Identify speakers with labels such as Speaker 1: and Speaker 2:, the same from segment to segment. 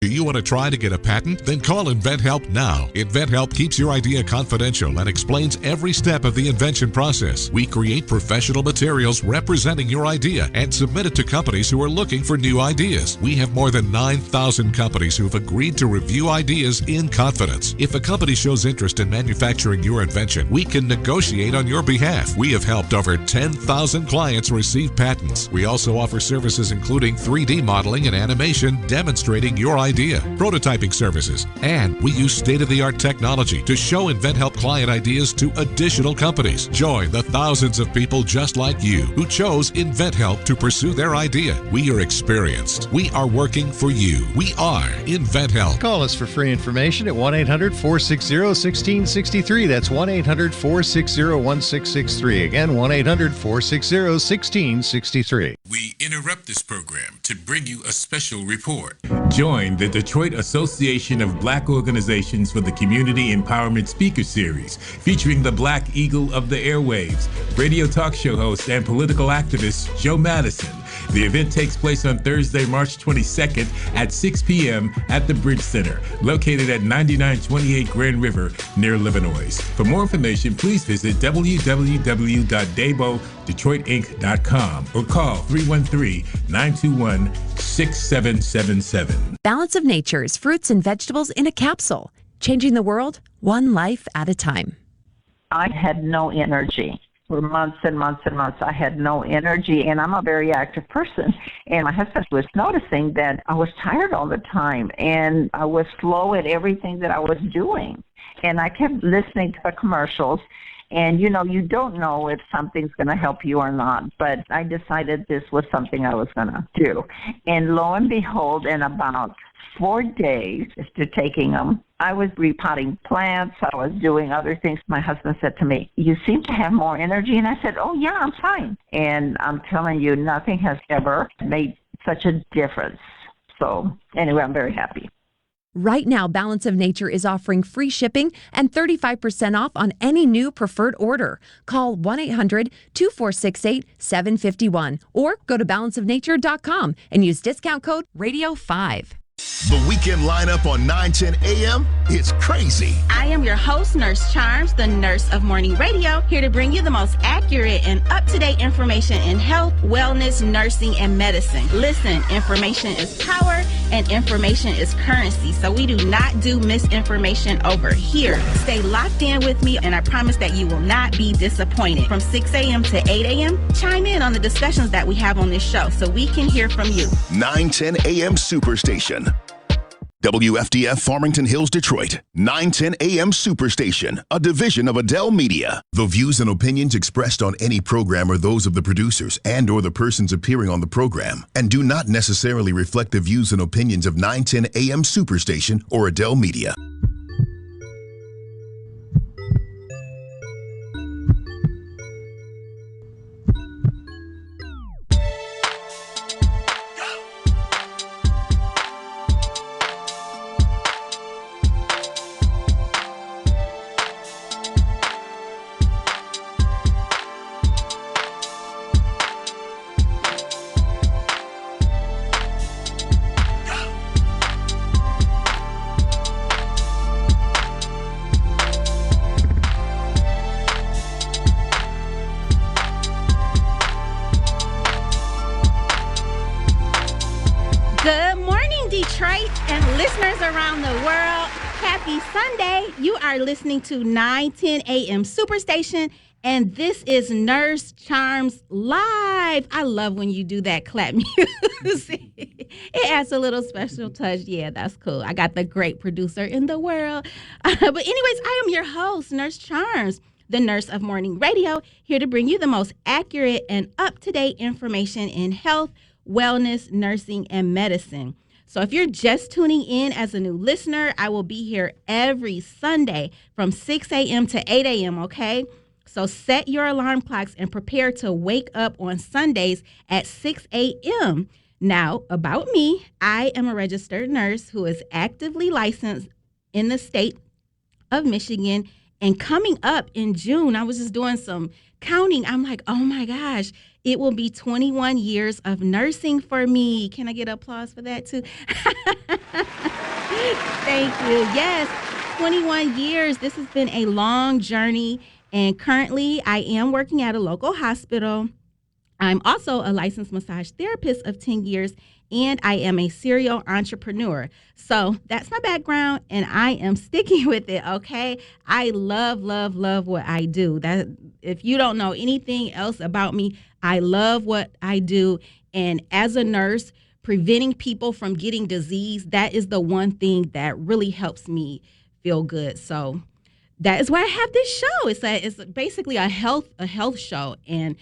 Speaker 1: Do you want to try to get a patent? Then call InventHelp now. InventHelp keeps your idea confidential and explains every step of the invention process. We create professional materials representing your idea and submit it to companies who are looking for new ideas. We have more than 9,000 companies who have agreed to review ideas in confidence. If a company shows interest in manufacturing your invention, we can negotiate on your behalf. We have helped over 10,000 clients receive patents. We also offer services including 3D modeling and animation demonstrating your idea, prototyping services, and we use state-of-the-art technology to show InventHelp client ideas to additional companies. Join the thousands of people just like you who chose InventHelp to pursue their idea. We are experienced. We are working for you. We are InventHelp.
Speaker 2: Call us for free information at 1-800-460-1663. That's 1-800-460-1663. Again, 1-800-460-1663.
Speaker 3: We interrupt this program to bring you a special report.
Speaker 4: Join the Detroit Association of Black Organizations for the Community Empowerment Speaker Series, featuring the Black Eagle of the Airwaves, radio talk show host and political activist Joe Madison. The event takes place on Thursday, March 22nd at 6 p.m. at the Bridge Center, located at 9928 Grand River near Livernois. For more information, please visit www.debodetroitinc.com or call 313-921-6777.
Speaker 5: Balance of Nature's fruits and vegetables in a capsule, changing the world one life at a time.
Speaker 6: I had no energy. For months and months and months, I had no energy, and I'm a very active person. And my husband was noticing that I was tired all the time, and I was slow at everything that I was doing. And I kept listening to the commercials, and, you know, you don't know if something's going to help you or not, but I decided this was something I was going to do. And lo and behold, in about 4 days after taking them, I was repotting plants. I was doing other things. My husband said to me, "You seem to have more energy." And I said, "Oh, yeah, I'm fine." And I'm telling you, nothing has ever made such a difference. So anyway, I'm very happy.
Speaker 5: Right now, Balance of Nature is offering free shipping and 35% off on any new preferred order. Call 1-800-2468-751 or go to balanceofnature.com and use discount code RADIO5.
Speaker 7: The weekend lineup on 910 AM, it's crazy.
Speaker 8: I am your host, Nurse Charms, the nurse of morning radio, here to bring you the most accurate and up-to-date information in health, wellness, nursing, and medicine. Listen, information is power and information is currency, so we do not do misinformation over here. Stay locked in with me, and I promise that you will not be disappointed. From 6 a.m. to 8 a.m., chime in on the discussions that we have on this show so we can hear from you.
Speaker 7: 910 AM Superstation. WFDF Farmington Hills, Detroit. 910 AM Superstation, a division of Adele Media. The views and opinions expressed on any program are those of the producers and or the persons appearing on the program and do not necessarily reflect the views and opinions of 910 AM Superstation or Adele Media.
Speaker 8: Listening to 910 AM Superstation, and this is Nurse Charms Live. I love when you do that clap music. It adds a little special touch. Yeah, that's cool. I got the great producer in the world. But anyways, I am your host, Nurse Charms, the nurse of morning radio, here to bring you the most accurate and up-to-date information in health, wellness, nursing, and medicine. So if you're just tuning in as a new listener, I will be here every Sunday from 6 a.m. to 8 a.m., okay? So set your alarm clocks and prepare to wake up on Sundays at 6 a.m. Now, about me, I am a registered nurse who is actively licensed in the state of Michigan. And coming up in June, I was just doing some counting. I'm like, oh my gosh, it will be 21 years of nursing for me. Can I get applause for that too? Thank you. Yes, 21 years. This has been a long journey, and currently I am working at a local hospital. I'm also a licensed massage therapist of 10 years, and I am a serial entrepreneur. So that's my background, and I am sticking with it, okay? I love, love, love what I do. That if you don't know anything else about me, I love what I do. And as a nurse, preventing people from getting disease, that is the one thing that really helps me feel good. So that is why I have this show. It's basically a health show, and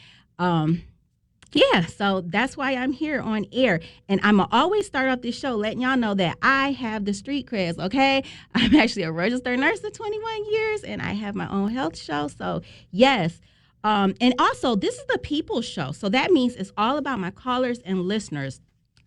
Speaker 8: yeah, so that's why I'm here on air. And I'm going to always start off this show letting y'all know that I have the street creds, okay? I'm actually a registered nurse for 21 years, and I have my own health show. So, yes. And also, this is the people's show. So that means it's all about my callers and listeners.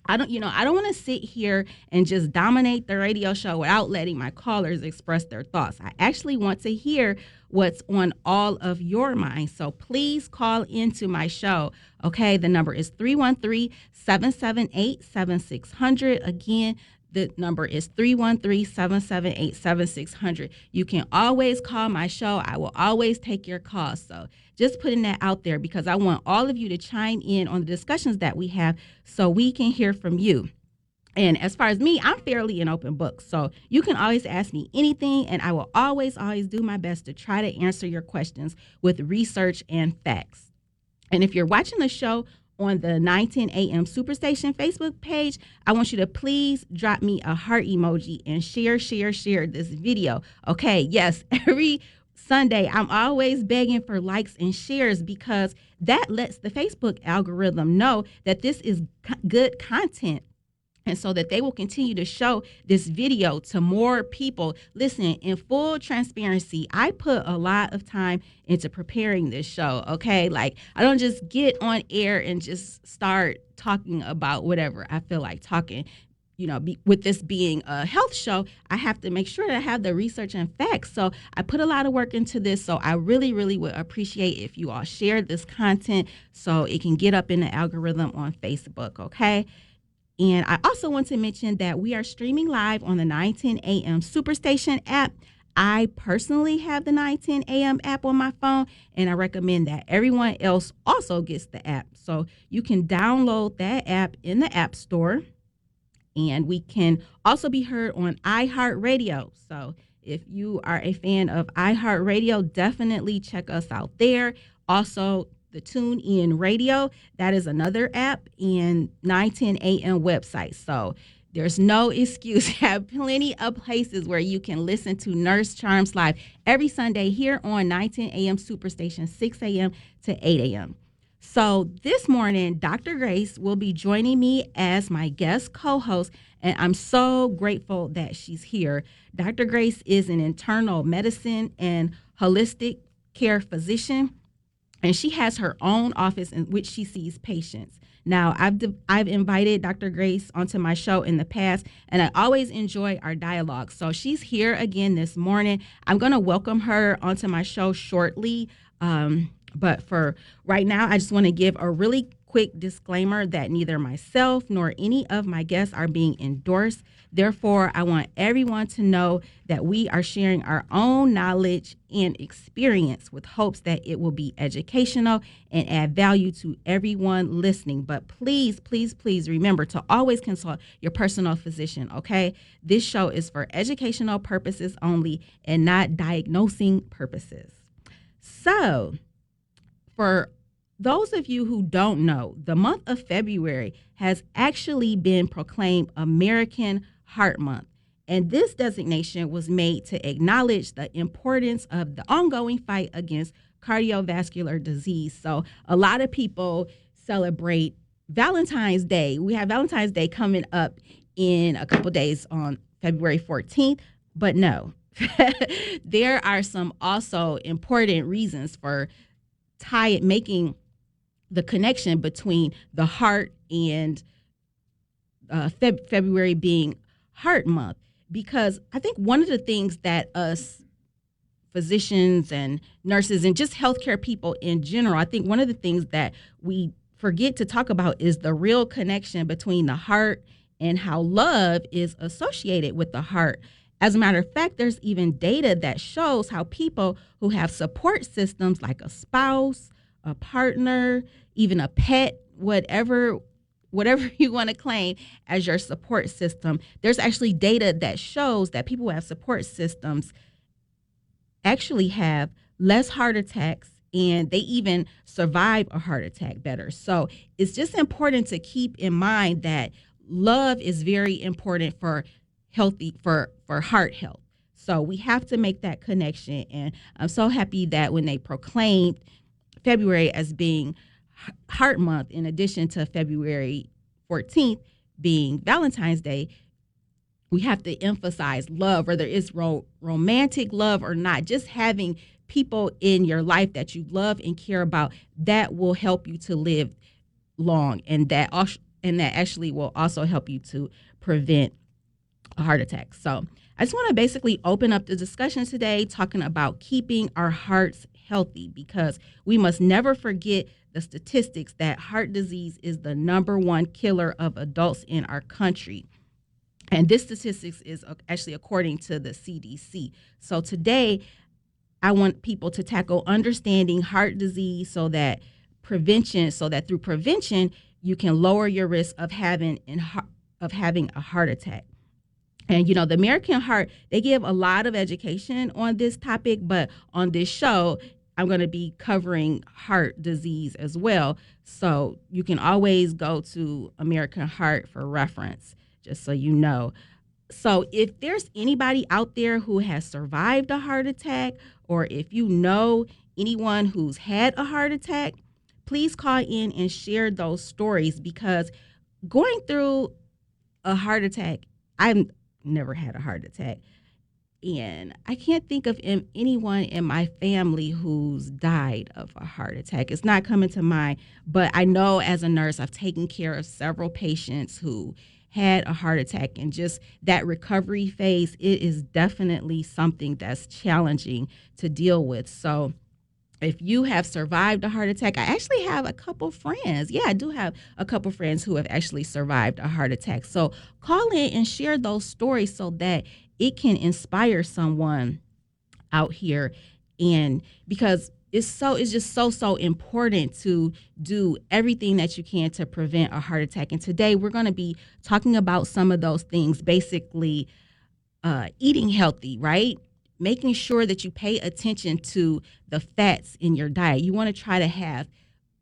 Speaker 8: I don't want to sit here and just dominate the radio show without letting my callers express their thoughts. I actually want to hear what's on all of your minds. So please call into my show. Okay, the number is 313-778-7600. Again, the number is 313-778-7600. You can always call my show. I will always take your calls. So just putting that out there because I want all of you to chime in on the discussions that we have so we can hear from you. And as far as me, I'm fairly an open book. So you can always ask me anything, and I will always do my best to try to answer your questions with research and facts. And if you're watching the show on the 910 AM Superstation Facebook page, I want you to please drop me a heart emoji and share this video. Okay, yes, every Sunday, I'm always begging for likes and shares because that lets the Facebook algorithm know that this is good content. And so that they will continue to show this video to more people. Listen, in full transparency, I put a lot of time into preparing this show, okay? Like, I don't just get on air and just start talking about whatever I feel like talking. You know, with this being a health show, I have to make sure that I have the research and facts. So I put a lot of work into this. So I really, really would appreciate if you all share this content so it can get up in the algorithm on Facebook, okay? And I also want to mention that we are streaming live on the 910 AM Superstation app. I personally have the 910 AM app on my phone, and I recommend that everyone else also gets the app. So you can download that app in the App Store, and we can also be heard on iHeartRadio. So if you are a fan of iHeartRadio, definitely check us out there. Also, the TuneIn Radio, that is another app, and 910 AM website. So there's no excuse. Have plenty of places where you can listen to Nurse Charms Live every Sunday here on 910 AM Superstation, 6 a.m. to 8 a.m. So this morning, Dr. Grace will be joining me as my guest co-host, and I'm so grateful that she's here. Dr. Grace is an internal medicine and holistic care physician, and she has her own office in which she sees patients. Now, I've invited Dr. Grace onto my show in the past, and I always enjoy our dialogue. So she's here again this morning. I'm going to welcome her onto my show shortly. But for right now, I just want to give a really quick disclaimer that neither myself nor any of my guests are being endorsed. Therefore, I want everyone to know that we are sharing our own knowledge and experience with hopes that it will be educational and add value to everyone listening. But please, please, please remember to always consult your personal physician, okay? This show is for educational purposes only and not diagnosing purposes. So, for those of you who don't know, the month of February has actually been proclaimed American Heart Month. And this designation was made to acknowledge the importance of the ongoing fight against cardiovascular disease. So a lot of people celebrate Valentine's Day. We have Valentine's Day coming up in a couple days on February 14th, but no. There are some also important reasons for making the connection between the heart and February being Heart Month, because I think one of the things that us physicians and nurses and just healthcare people in general, I think one of the things that we forget to talk about is the real connection between the heart and how love is associated with the heart. As a matter of fact, there's even data that shows how people who have support systems like a spouse, a partner, even a pet, whatever you want to claim as your support system, there's actually data that shows that people who have support systems actually have less heart attacks, and they even survive a heart attack better. So it's just important to keep in mind that love is very important for heart health. So we have to make that connection. And I'm so happy that when they proclaimed February as being Heart Month, in addition to February 14th being Valentine's Day, we have to emphasize love, whether it's romantic love or not. Just having people in your life that you love and care about, that will help you to live long, and that actually will also help you to prevent a heart attack. So I just want to basically open up the discussion today talking about keeping our hearts healthy, because we must never forget the statistics that heart disease is the #1 killer of adults in our country. And this statistics is actually according to the CDC. So today, I want people to tackle understanding heart disease so that through prevention, you can lower your risk of having a heart attack. And, the American Heart, they give a lot of education on this topic, but on this show, I'm going to be covering heart disease as well. So you can always go to American Heart for reference, just so you know. So if there's anybody out there who has survived a heart attack, or if you know anyone who's had a heart attack, please call in and share those stories, because going through a heart attack, I've never had a heart attack, and I can't think of anyone in my family who's died of a heart attack. It's not coming to mind, but I know as a nurse, I've taken care of several patients who had a heart attack, and just that recovery phase, it is definitely something that's challenging to deal with. So if you have survived a heart attack, I actually have a couple friends. Yeah, I do have a couple friends who have actually survived a heart attack. So call in and share those stories so that it can inspire someone out here. And because it's just so important to do everything that you can to prevent a heart attack. And today we're going to be talking about some of those things, basically eating healthy, right? Making sure that you pay attention to the fats in your diet. You want to try to have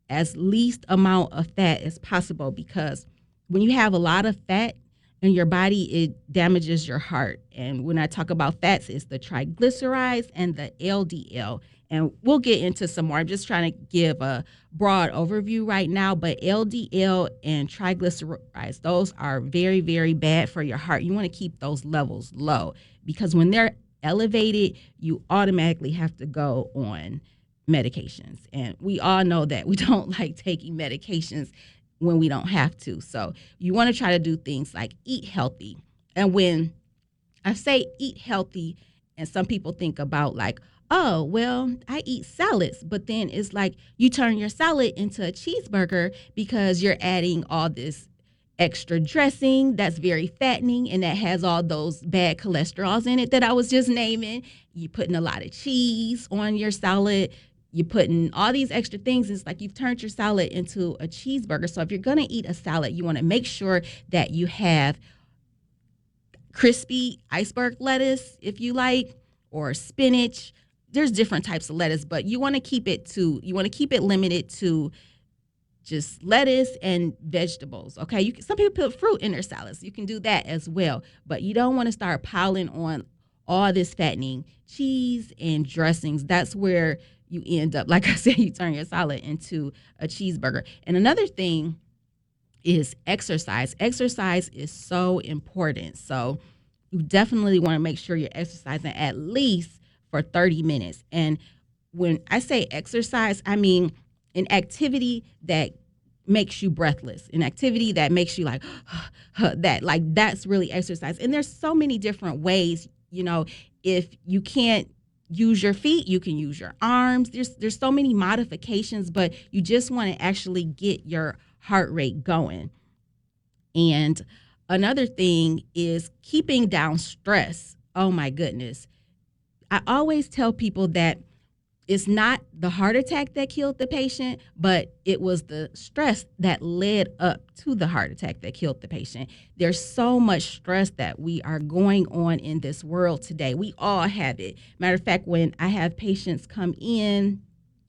Speaker 8: as least amount of fat as possible, because when you have a lot of fat in your body, it damages your heart. And when I talk about fats, it's the triglycerides and the LDL. And we'll get into some more. I'm just trying to give a broad overview right now, but LDL and triglycerides, those are very, very bad for your heart. You want to keep those levels low, because when they're elevated, you automatically have to go on medications. And we all know that we don't like taking medications when we don't have to. So you want to try to do things like eat healthy. And when I say eat healthy, and some people think about like, oh, well, I eat salads, but then it's like you turn your salad into a cheeseburger because you're adding all this extra dressing that's very fattening and that has all those bad cholesterols in it that I was just naming. You're putting a lot of cheese on your salad. You're putting all these extra things. It's like you've turned your salad into a cheeseburger. So if you're going to eat a salad, you want to make sure that you have crispy iceberg lettuce, if you like, or spinach. There's different types of lettuce, but you want to keep it limited to just lettuce and vegetables, okay? Some people put fruit in their salads. You can do that as well, but you don't want to start piling on all this fattening cheese and dressings. That's where you end up, like I said, you turn your salad into a cheeseburger. And another thing is exercise. Exercise is so important. So you definitely want to make sure you're exercising at least for 30 minutes. And when I say exercise, I mean an activity that makes you breathless, an activity that makes you like, that's really exercise. And there's so many different ways, if you can't use your feet, you can use your arms. There's so many modifications, but you just want to actually get your heart rate going. And another thing is keeping down stress. Oh my goodness. I always tell people that it's not the heart attack that killed the patient, but it was the stress that led up to the heart attack that killed the patient. There's so much stress that we are going on in this world today. We all have it. Matter of fact, when I have patients come in,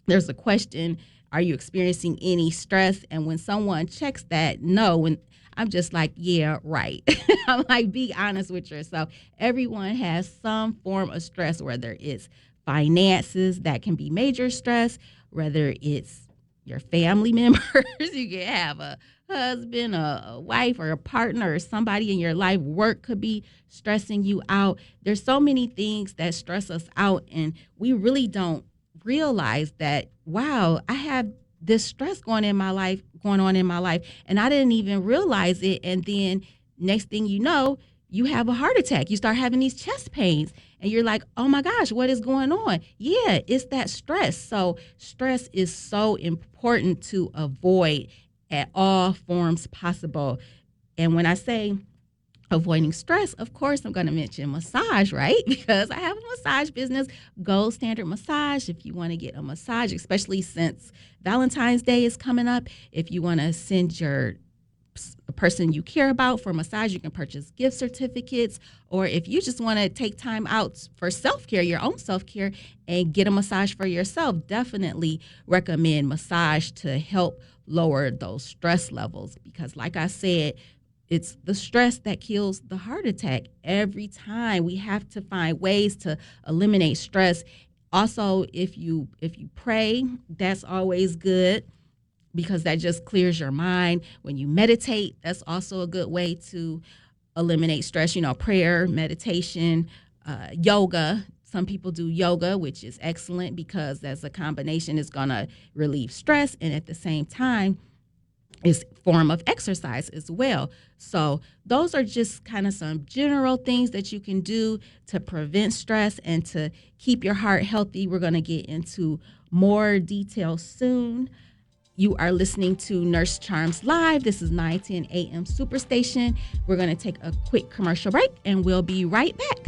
Speaker 8: there's a question, are you experiencing any stress? And when someone checks that, no, and I'm just like, yeah, right. I'm like, be honest with yourself. Everyone has some form of stress, whether it's finances, that can be major stress, whether it's your family members, you can have a husband, a wife, or a partner, or somebody in your life. Work could be stressing you out. There's so many things that stress us out, and we really don't realize that, wow, I have this stress going on in my life, and I didn't even realize it. And then next thing you know, you have a heart attack. You start having these chest pains, and you're like, oh my gosh, what is going on? Yeah, it's that stress. So stress is so important to avoid at all forms possible. And when I say avoiding stress, of course, I'm going to mention massage, right? Because I have a massage business, Gold Standard Massage. If you want to get a massage, especially since Valentine's Day is coming up, if you want to send your person you care about for massage, you can purchase gift certificates. Or if you just want to take time out for self-care, your own self-care, and get a massage for yourself, definitely recommend massage to help lower those stress levels. Because like I said, it's the stress that kills the heart attack. Every time we have to find ways to eliminate stress. Also, if you pray, that's always good, because that just clears your mind. When you meditate, that's also a good way to eliminate stress. You know, prayer, meditation, yoga. Some people do yoga, which is excellent because as a combination, it's going to relieve stress, and at the same time, it's a form of exercise as well. So those are just kind of some general things that you can do to prevent stress and to keep your heart healthy. We're going to get into more details soon. You are listening to Nurse Charms Live. This is 910 AM Superstation. We're going to take a quick commercial break, and we'll be right back.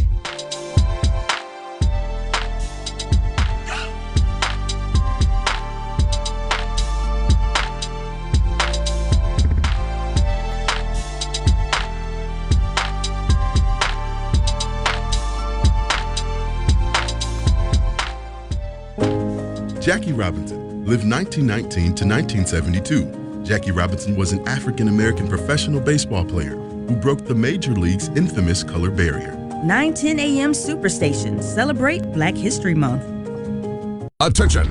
Speaker 9: Jackie Robinson lived 1919 to 1972. Jackie Robinson was an African-American professional baseball player who broke the Major League's infamous color barrier.
Speaker 10: 910 AM Superstation. Celebrate Black History Month.
Speaker 1: Attention!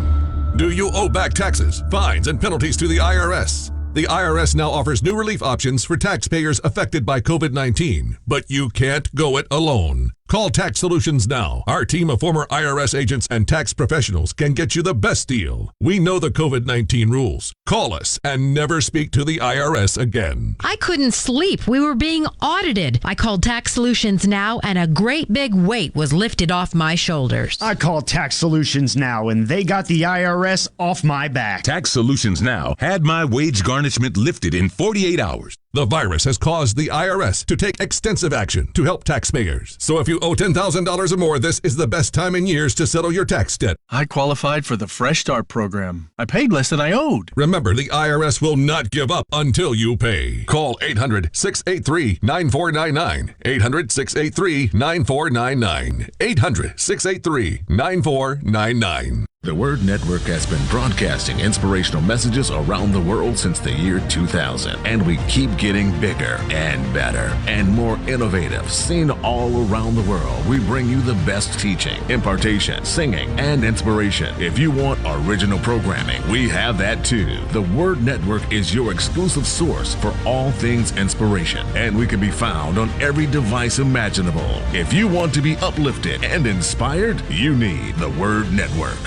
Speaker 1: Do you owe back taxes, fines, and penalties to the IRS? The IRS now offers new relief options for taxpayers affected by COVID-19, but you can't go it alone. Call Tax Solutions now. Our team of former IRS agents and tax professionals can get you the best deal. We know the COVID-19 rules. Call us and never speak to the IRS again.
Speaker 11: I couldn't sleep. We were being audited. I called Tax Solutions now, and a great big weight was lifted off my shoulders.
Speaker 12: I called Tax Solutions now, and they got the IRS off my back.
Speaker 13: Tax Solutions now had my wage garnishment lifted in 48 hours.
Speaker 1: The virus has caused the IRS to take extensive action to help taxpayers. So if you owe $10,000 or more, this is the best time in years to settle your tax debt.
Speaker 14: I qualified for the Fresh Start program. I paid less than I owed.
Speaker 1: Remember, the IRS will not give up until you pay. Call 800-683-9499. 800-683-9499. 800-683-9499.
Speaker 13: The Word Network has been broadcasting inspirational messages around the world since the year 2000, and we keep getting bigger and better and more innovative. Seen all around the world, we bring you the best teaching, impartation, singing, and inspiration. If you want original programming, we have that too. The Word Network is your exclusive source for all things inspiration, and we can be found on every device imaginable. If you want to be uplifted and inspired, you need the Word Network.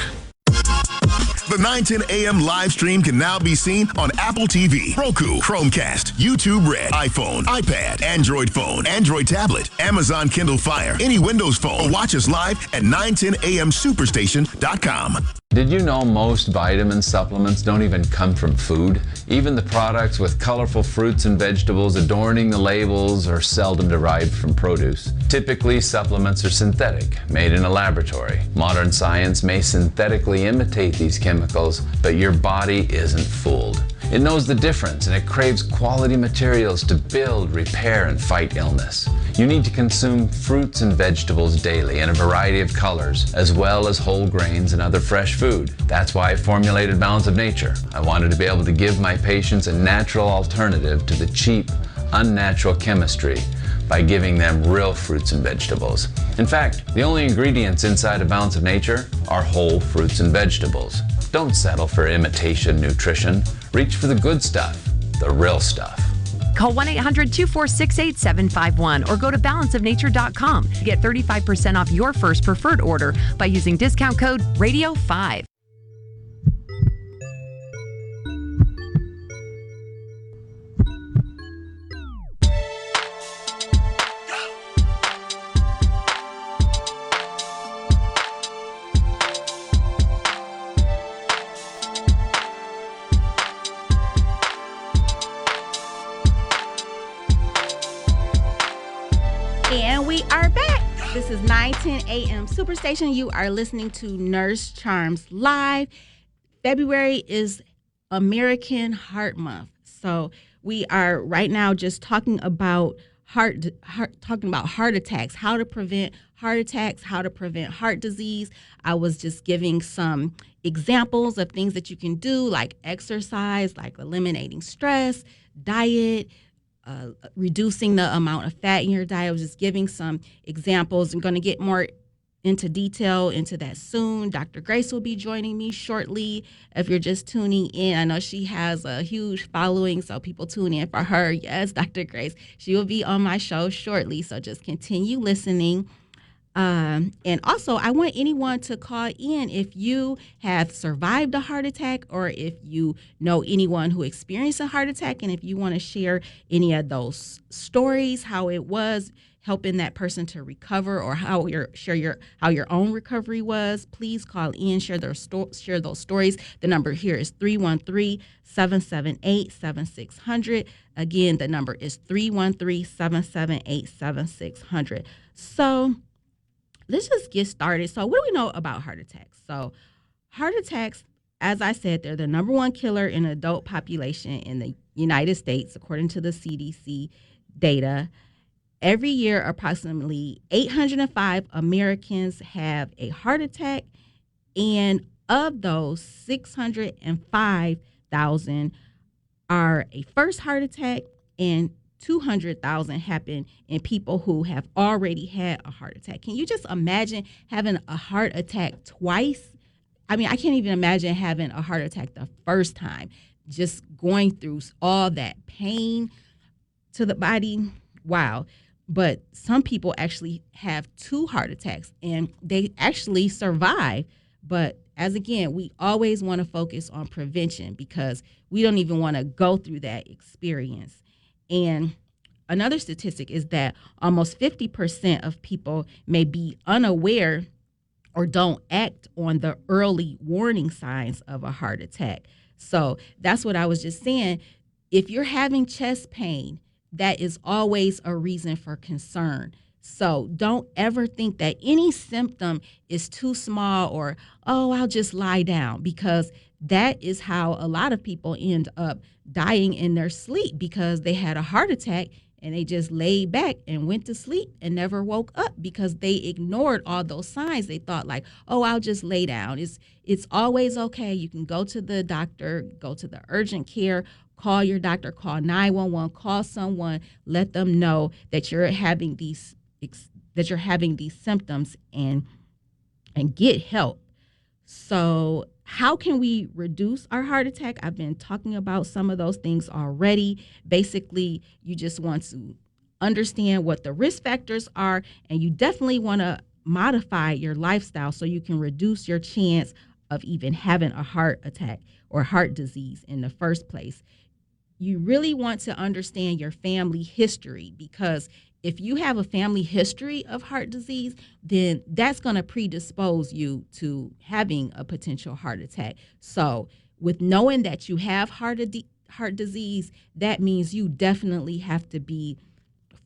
Speaker 7: The 910 AM live stream can now be seen on Apple TV, Roku, Chromecast, YouTube Red, iPhone, iPad, Android phone, Android tablet, Amazon Kindle Fire, any Windows phone, or watch us live at 910amsuperstation.com.
Speaker 15: Did you know most vitamin supplements don't even come from food? Even the products with colorful fruits and vegetables adorning the labels are seldom derived from produce. Typically, supplements are synthetic, made in a laboratory. Modern science may synthetically imitate these chemicals, but your body isn't fooled. It knows the difference, and it craves quality materials to build, repair, and fight illness. You need to consume fruits and vegetables daily in a variety of colors, as well as whole grains and other fresh food. That's why I formulated Balance of Nature. I wanted to be able to give my patients a natural alternative to the cheap, unnatural chemistry by giving them real fruits and vegetables. In fact, the only ingredients inside of Balance of Nature are whole fruits and vegetables. Don't settle for imitation nutrition. Reach for the good stuff, the real stuff.
Speaker 5: Call 1-800-246-8751 or go to balanceofnature.com to get 35% off your first preferred order by using discount code RADIO5.
Speaker 8: And we are back. This is 910 AM Superstation. You are listening to Nurse Charms Live. February is American Heart Month. So we are right now just talking about heart attacks, how to prevent heart attacks, how to prevent heart disease. I was just giving some examples of things that you can do, like exercise, like eliminating stress, diet, reducing the amount of fat in your diet. I was just giving some examples. I'm going to get more into detail into that soon. Dr. Grace will be joining me shortly. If you're just tuning in, I know she has a huge following, so people tune in for her. Yes, Dr. Grace. She will be on my show shortly, so just continue listening. And also, I want anyone to call in if you have survived a heart attack or if you know anyone who experienced a heart attack, and if you want to share any of those stories, how it was helping that person to recover, or how your own recovery was. Please call in, share those stories. The number here is 313-778-7600. Again, the number is 313-778-7600. So let's just get started. So what do we know about heart attacks? So heart attacks, as I said, they're the number one killer in the adult population in the United States, according to the CDC data. Every year, approximately 805 Americans have a heart attack, and of those, 605,000 are a first heart attack, and 200,000 happen in people who have already had a heart attack. Can you just imagine having a heart attack twice? I mean, I can't even imagine having a heart attack the first time, just going through all that pain to the body. Wow. But some people actually have two heart attacks and they actually survive. But as again, we always want to focus on prevention because we don't even want to go through that experience. And another statistic is that almost 50% of people may be unaware or don't act on the early warning signs of a heart attack. So that's what I was just saying. If you're having chest pain, that is always a reason for concern. So don't ever think that any symptom is too small or, oh, I'll just lie down, because that is how a lot of people end up dying in their sleep, because they had a heart attack and they just laid back and went to sleep and never woke up because they ignored all those signs. They thought like, oh, I'll just lay down. It's always okay. You can go to the doctor, go to the urgent care, call your doctor, call 911, call someone, let them know that you're having these symptoms and get help. So how can we reduce our heart attack? I've been talking about some of those things already. Basically, you just want to understand what the risk factors are, and you definitely want to modify your lifestyle so you can reduce your chance of even having a heart attack or heart disease in the first place. You really want to understand your family history, because if you have a family history of heart disease, then that's going to predispose you to having a potential heart attack. So with knowing that you have heart disease, that means you definitely have to be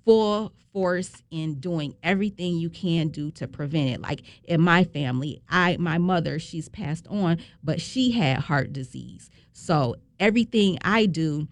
Speaker 8: full force in doing everything you can do to prevent it. Like in my family, my mother, she's passed on, but she had heart disease. So everything I do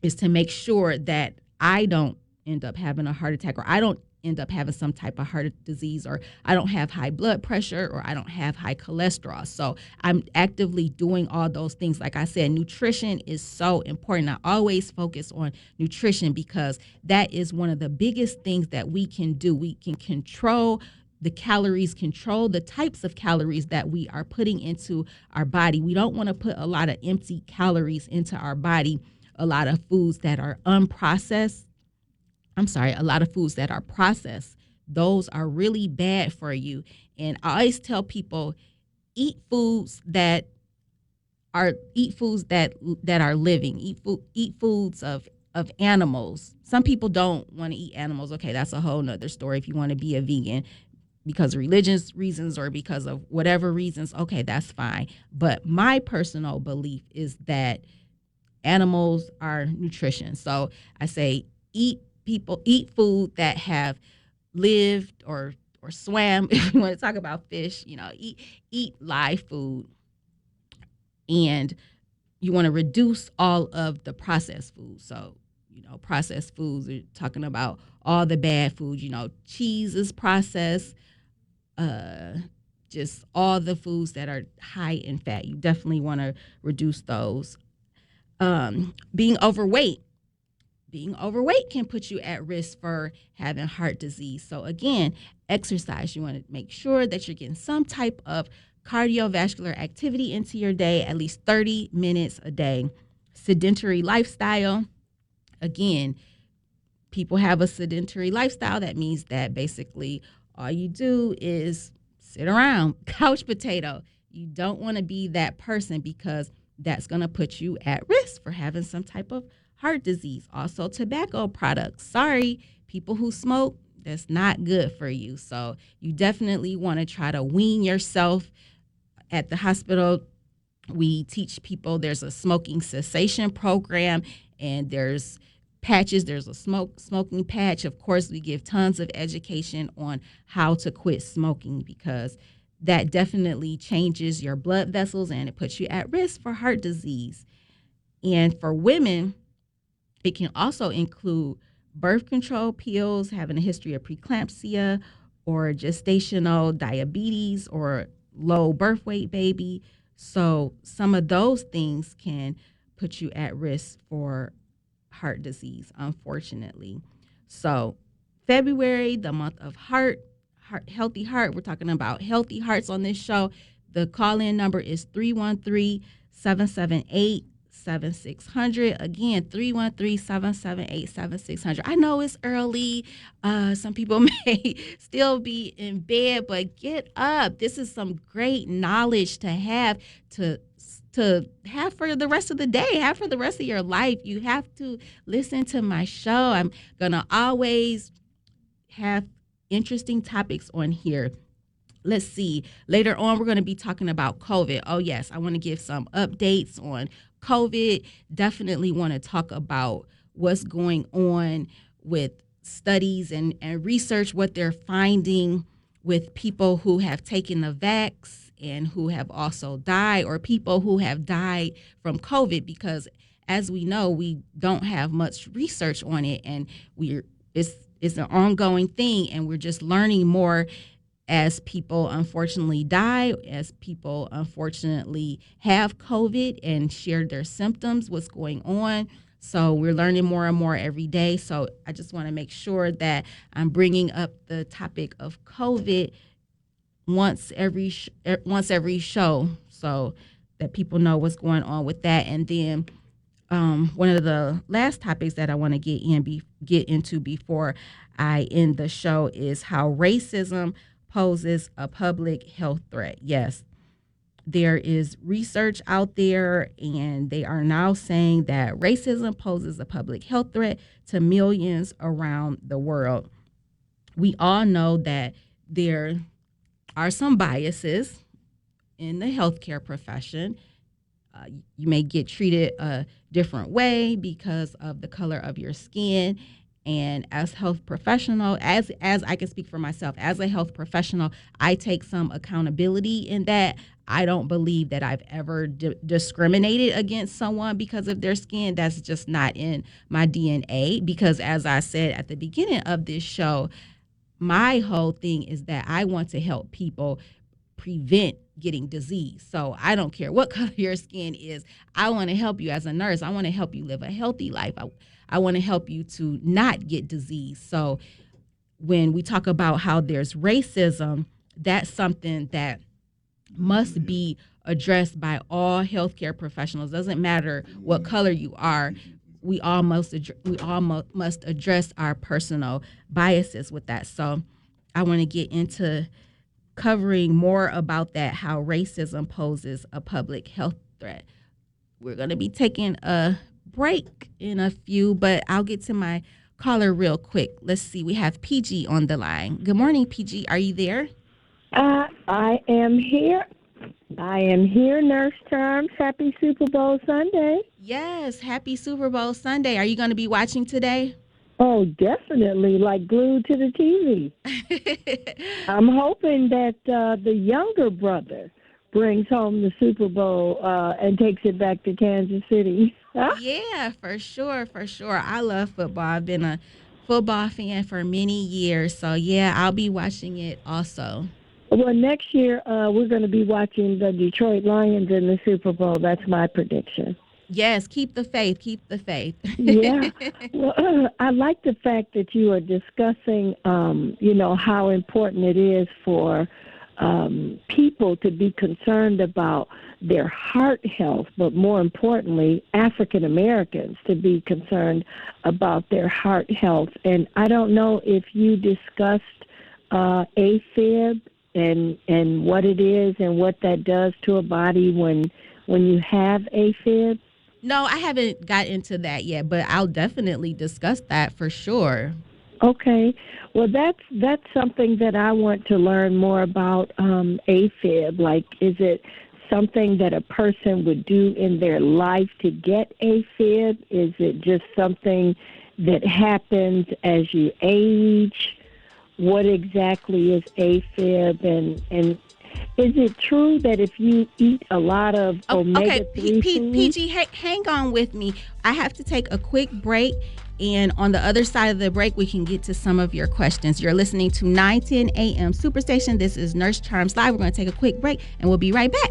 Speaker 8: is to make sure that I don't end up having a heart attack, or I don't end up having some type of heart disease, or I don't have high blood pressure, or I don't have high cholesterol. So I'm actively doing all those things. Like I said, nutrition is so important. I always focus on nutrition because that is one of the biggest things that we can do. We can control the calories, control the types of calories that we are putting into our body. We don't want to put a lot of empty calories into our body. A lot of foods that are processed, those are really bad for you. And I always tell people, eat foods that are living, eat foods of animals. Some people don't want to eat animals. Okay, that's a whole nother story. If you want to be a vegan because of religious reasons or because of whatever reasons, okay, that's fine. But my personal belief is that animals are nutrition. So I say eat food that have lived or swam. If you want to talk about fish, eat live food. And you want to reduce all of the processed foods. So, processed foods, we're talking about all the bad foods, cheese is processed, just all the foods that are high in fat. You definitely want to reduce those. Being overweight can put you at risk for having heart disease. So again, exercise. You want to make sure that you're getting some type of cardiovascular activity into your day, at least 30 minutes a day. Sedentary lifestyle. Again, people have a sedentary lifestyle. That means that basically all you do is sit around, couch potato. You don't want to be that person because that's going to put you at risk for having some type of heart disease. Also, tobacco products. Sorry, people who smoke, that's not good for you. So you definitely want to try to wean yourself. At the hospital, we teach people there's a smoking cessation program, and there's patches. There's a smoking patch. Of course, we give tons of education on how to quit smoking because that definitely changes your blood vessels and it puts you at risk for heart disease. And for women, it can also include birth control pills, having a history of preeclampsia or gestational diabetes or low birth weight baby. So some of those things can put you at risk for heart disease, unfortunately. So February, the month of healthy heart. We're talking about healthy hearts on this show. The call-in number is 313-778-7600. Again, 313-778-7600. I know it's early. Some people may still be in bed, but get up. This is some great knowledge to have to have for the rest of the day, have for the rest of your life. You have to listen to my show. I'm going to always have interesting topics on here. Let's see. Later on, we're going to be talking about COVID. Oh, yes. I want to give some updates on COVID. Definitely want to talk about what's going on with studies and research, what they're finding with people who have taken the vax and who have also died, or people who have died from COVID, because as we know, we don't have much research on it, and it's an ongoing thing, and we're just learning more as people unfortunately die, as people unfortunately have COVID and share their symptoms, what's going on. So we're learning more and more every day. So I just want to make sure that I'm bringing up the topic of COVID once every show, so that people know what's going on with that. And then one of the last topics that I want to get into before I end the show is how racism poses a public health threat. Yes, There is research out there, and they are now saying that racism poses a public health threat to millions around the world. We all know that there are some biases in the healthcare profession. You may get treated a different way because of the color of your skin. And as health professional, as I can speak for myself, as a health professional, I take some accountability in that. I don't believe that I've ever discriminated against someone because of their skin. That's just not in my DNA. Because as I said at the beginning of this show, my whole thing is that I want to help people prevent getting disease. So I don't care what color your skin is. I want to help you as a nurse. I want to help you live a healthy life. I want to help you to not get disease. So when we talk about how there's racism, that's something that must be addressed by all healthcare professionals. Doesn't matter what color you are. We all must address our personal biases with that. So I want to get into covering more about that, how racism poses a public health threat. We're going to be taking a break in a few, but I'll get to my caller real quick. Let's see. We have PG on the line. Good morning, PG. Are you there?
Speaker 16: I am here. Nurse Charms. Happy Super Bowl Sunday.
Speaker 8: Yes, happy Super Bowl Sunday. Are you going to be watching today?
Speaker 16: Oh, definitely, like glued to the TV. I'm hoping that the younger brother brings home the Super Bowl and takes it back to Kansas City.
Speaker 8: Yeah, for sure. I love football. I've been a football fan for many years. So, yeah, I'll be watching it also.
Speaker 16: Well, next year we're going to be watching the Detroit Lions in the Super Bowl. That's my prediction.
Speaker 8: Yes, keep the faith.
Speaker 16: Yeah. Well, I like the fact that you are discussing, how important it is for people to be concerned about their heart health, but more importantly, African Americans to be concerned about their heart health. And I don't know if you discussed AFib and what it is and what that does to a body when you have AFib.
Speaker 8: No, I haven't got into that yet, but I'll definitely discuss that for sure.
Speaker 16: Okay. Well, that's something that I want to learn more about, AFib. Like, is it something that a person would do in their life to get AFib? Is it just something that happens as you age? What exactly is AFib? And is it true that if you eat a lot of omega-3 foods?
Speaker 8: PG, hang on with me. I have to take a quick break, and on the other side of the break, we can get to some of your questions. You're listening to 910 AM Superstation. This is Nurse Charms Live. We're going to take a quick break, and we'll be right back.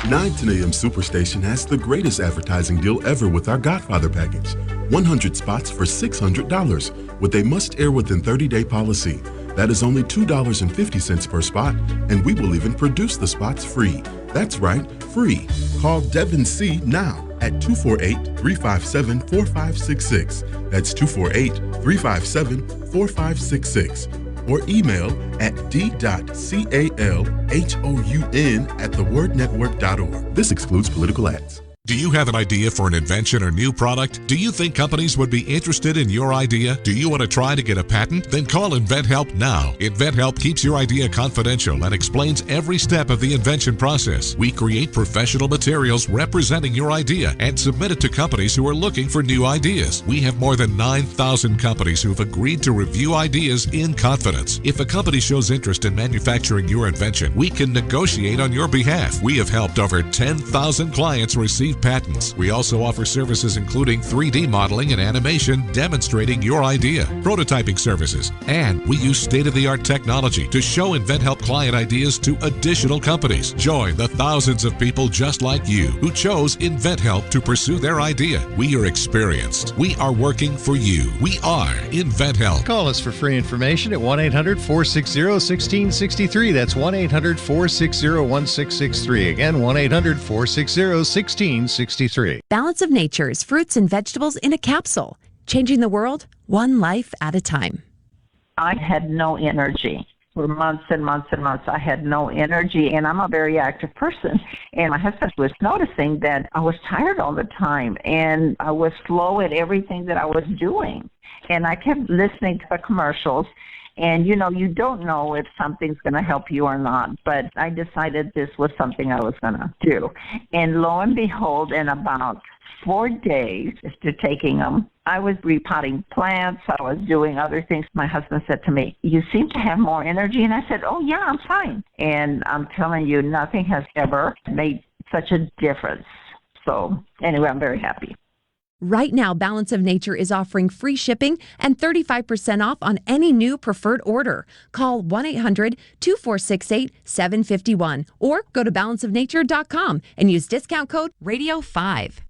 Speaker 9: 910 AM Superstation has the greatest advertising deal ever with our Godfather package. 100 spots for $600 with a must-air within 30-day policy. That is only $2.50 per spot, and we will even produce the spots free. That's right, free. Call Devin C. now at 248-357-4566. That's 248-357-4566. Or email at d.calhoun@thewordnetwork.org. This excludes political ads.
Speaker 1: Do you have an idea for an invention or new product? Do you think companies would be interested in your idea? Do you want to try to get a patent? Then call InventHelp now. InventHelp keeps your idea confidential and explains every step of the invention process. We create professional materials representing your idea and submit it to companies who are looking for new ideas. We have more than 9,000 companies who've agreed to review ideas in confidence. If a company shows interest in manufacturing your invention, we can negotiate on your behalf. We have helped over 10,000 clients receive patents. We also offer services including 3D modeling and animation demonstrating your idea, prototyping services, and we use state-of-the-art technology to show InventHelp client ideas to additional companies. Join the thousands of people just like you who chose InventHelp to pursue their idea. We are experienced. We are working for you. We are InventHelp.
Speaker 2: Call us for free information at 1-800-460-1663. That's 1-800-460-1663. Again, 1-800-460-1663.
Speaker 5: Balance of Nature's fruits and vegetables in a capsule, changing the world one life at a time.
Speaker 6: I had no energy. for months and months and months. I had no energy, and I'm a very active person. And my husband was noticing that I was tired all the time, and I was slow at everything that I was doing. And I kept listening to the commercials. And, you don't know if something's going to help you or not. But I decided this was something I was going to do. And lo and behold, in about 4 days after taking them, I was repotting plants. I was doing other things. My husband said to me, "You seem to have more energy." And I said, "Oh, yeah, I'm fine." And I'm telling you, nothing has ever made such a difference. So anyway, I'm very happy.
Speaker 5: Right now, Balance of Nature is offering free shipping and 35% off on any new preferred order. Call 1-800-2468-751 or go to balanceofnature.com and use discount code RADIO5.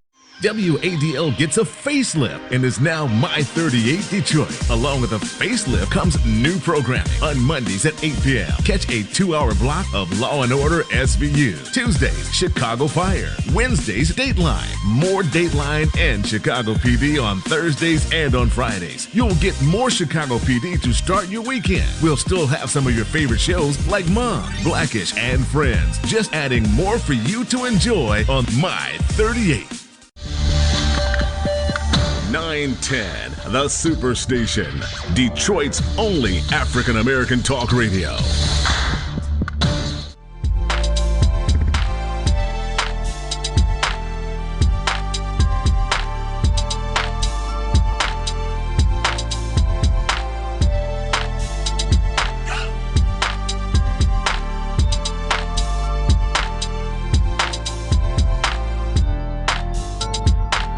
Speaker 13: WADL gets a facelift and is now My 38 Detroit. Along with a facelift comes new programming. On Mondays at 8 p.m., catch a 2-hour block of Law & Order SVU. Tuesdays, Chicago Fire. Wednesdays, Dateline. More Dateline and Chicago PD on Thursdays and on Fridays. You'll get more Chicago PD to start your weekend. We'll still have some of your favorite shows like Mom, Blackish, and Friends. Just adding more for you to enjoy on My 38. 910, the Superstation, Detroit's only African-American talk radio.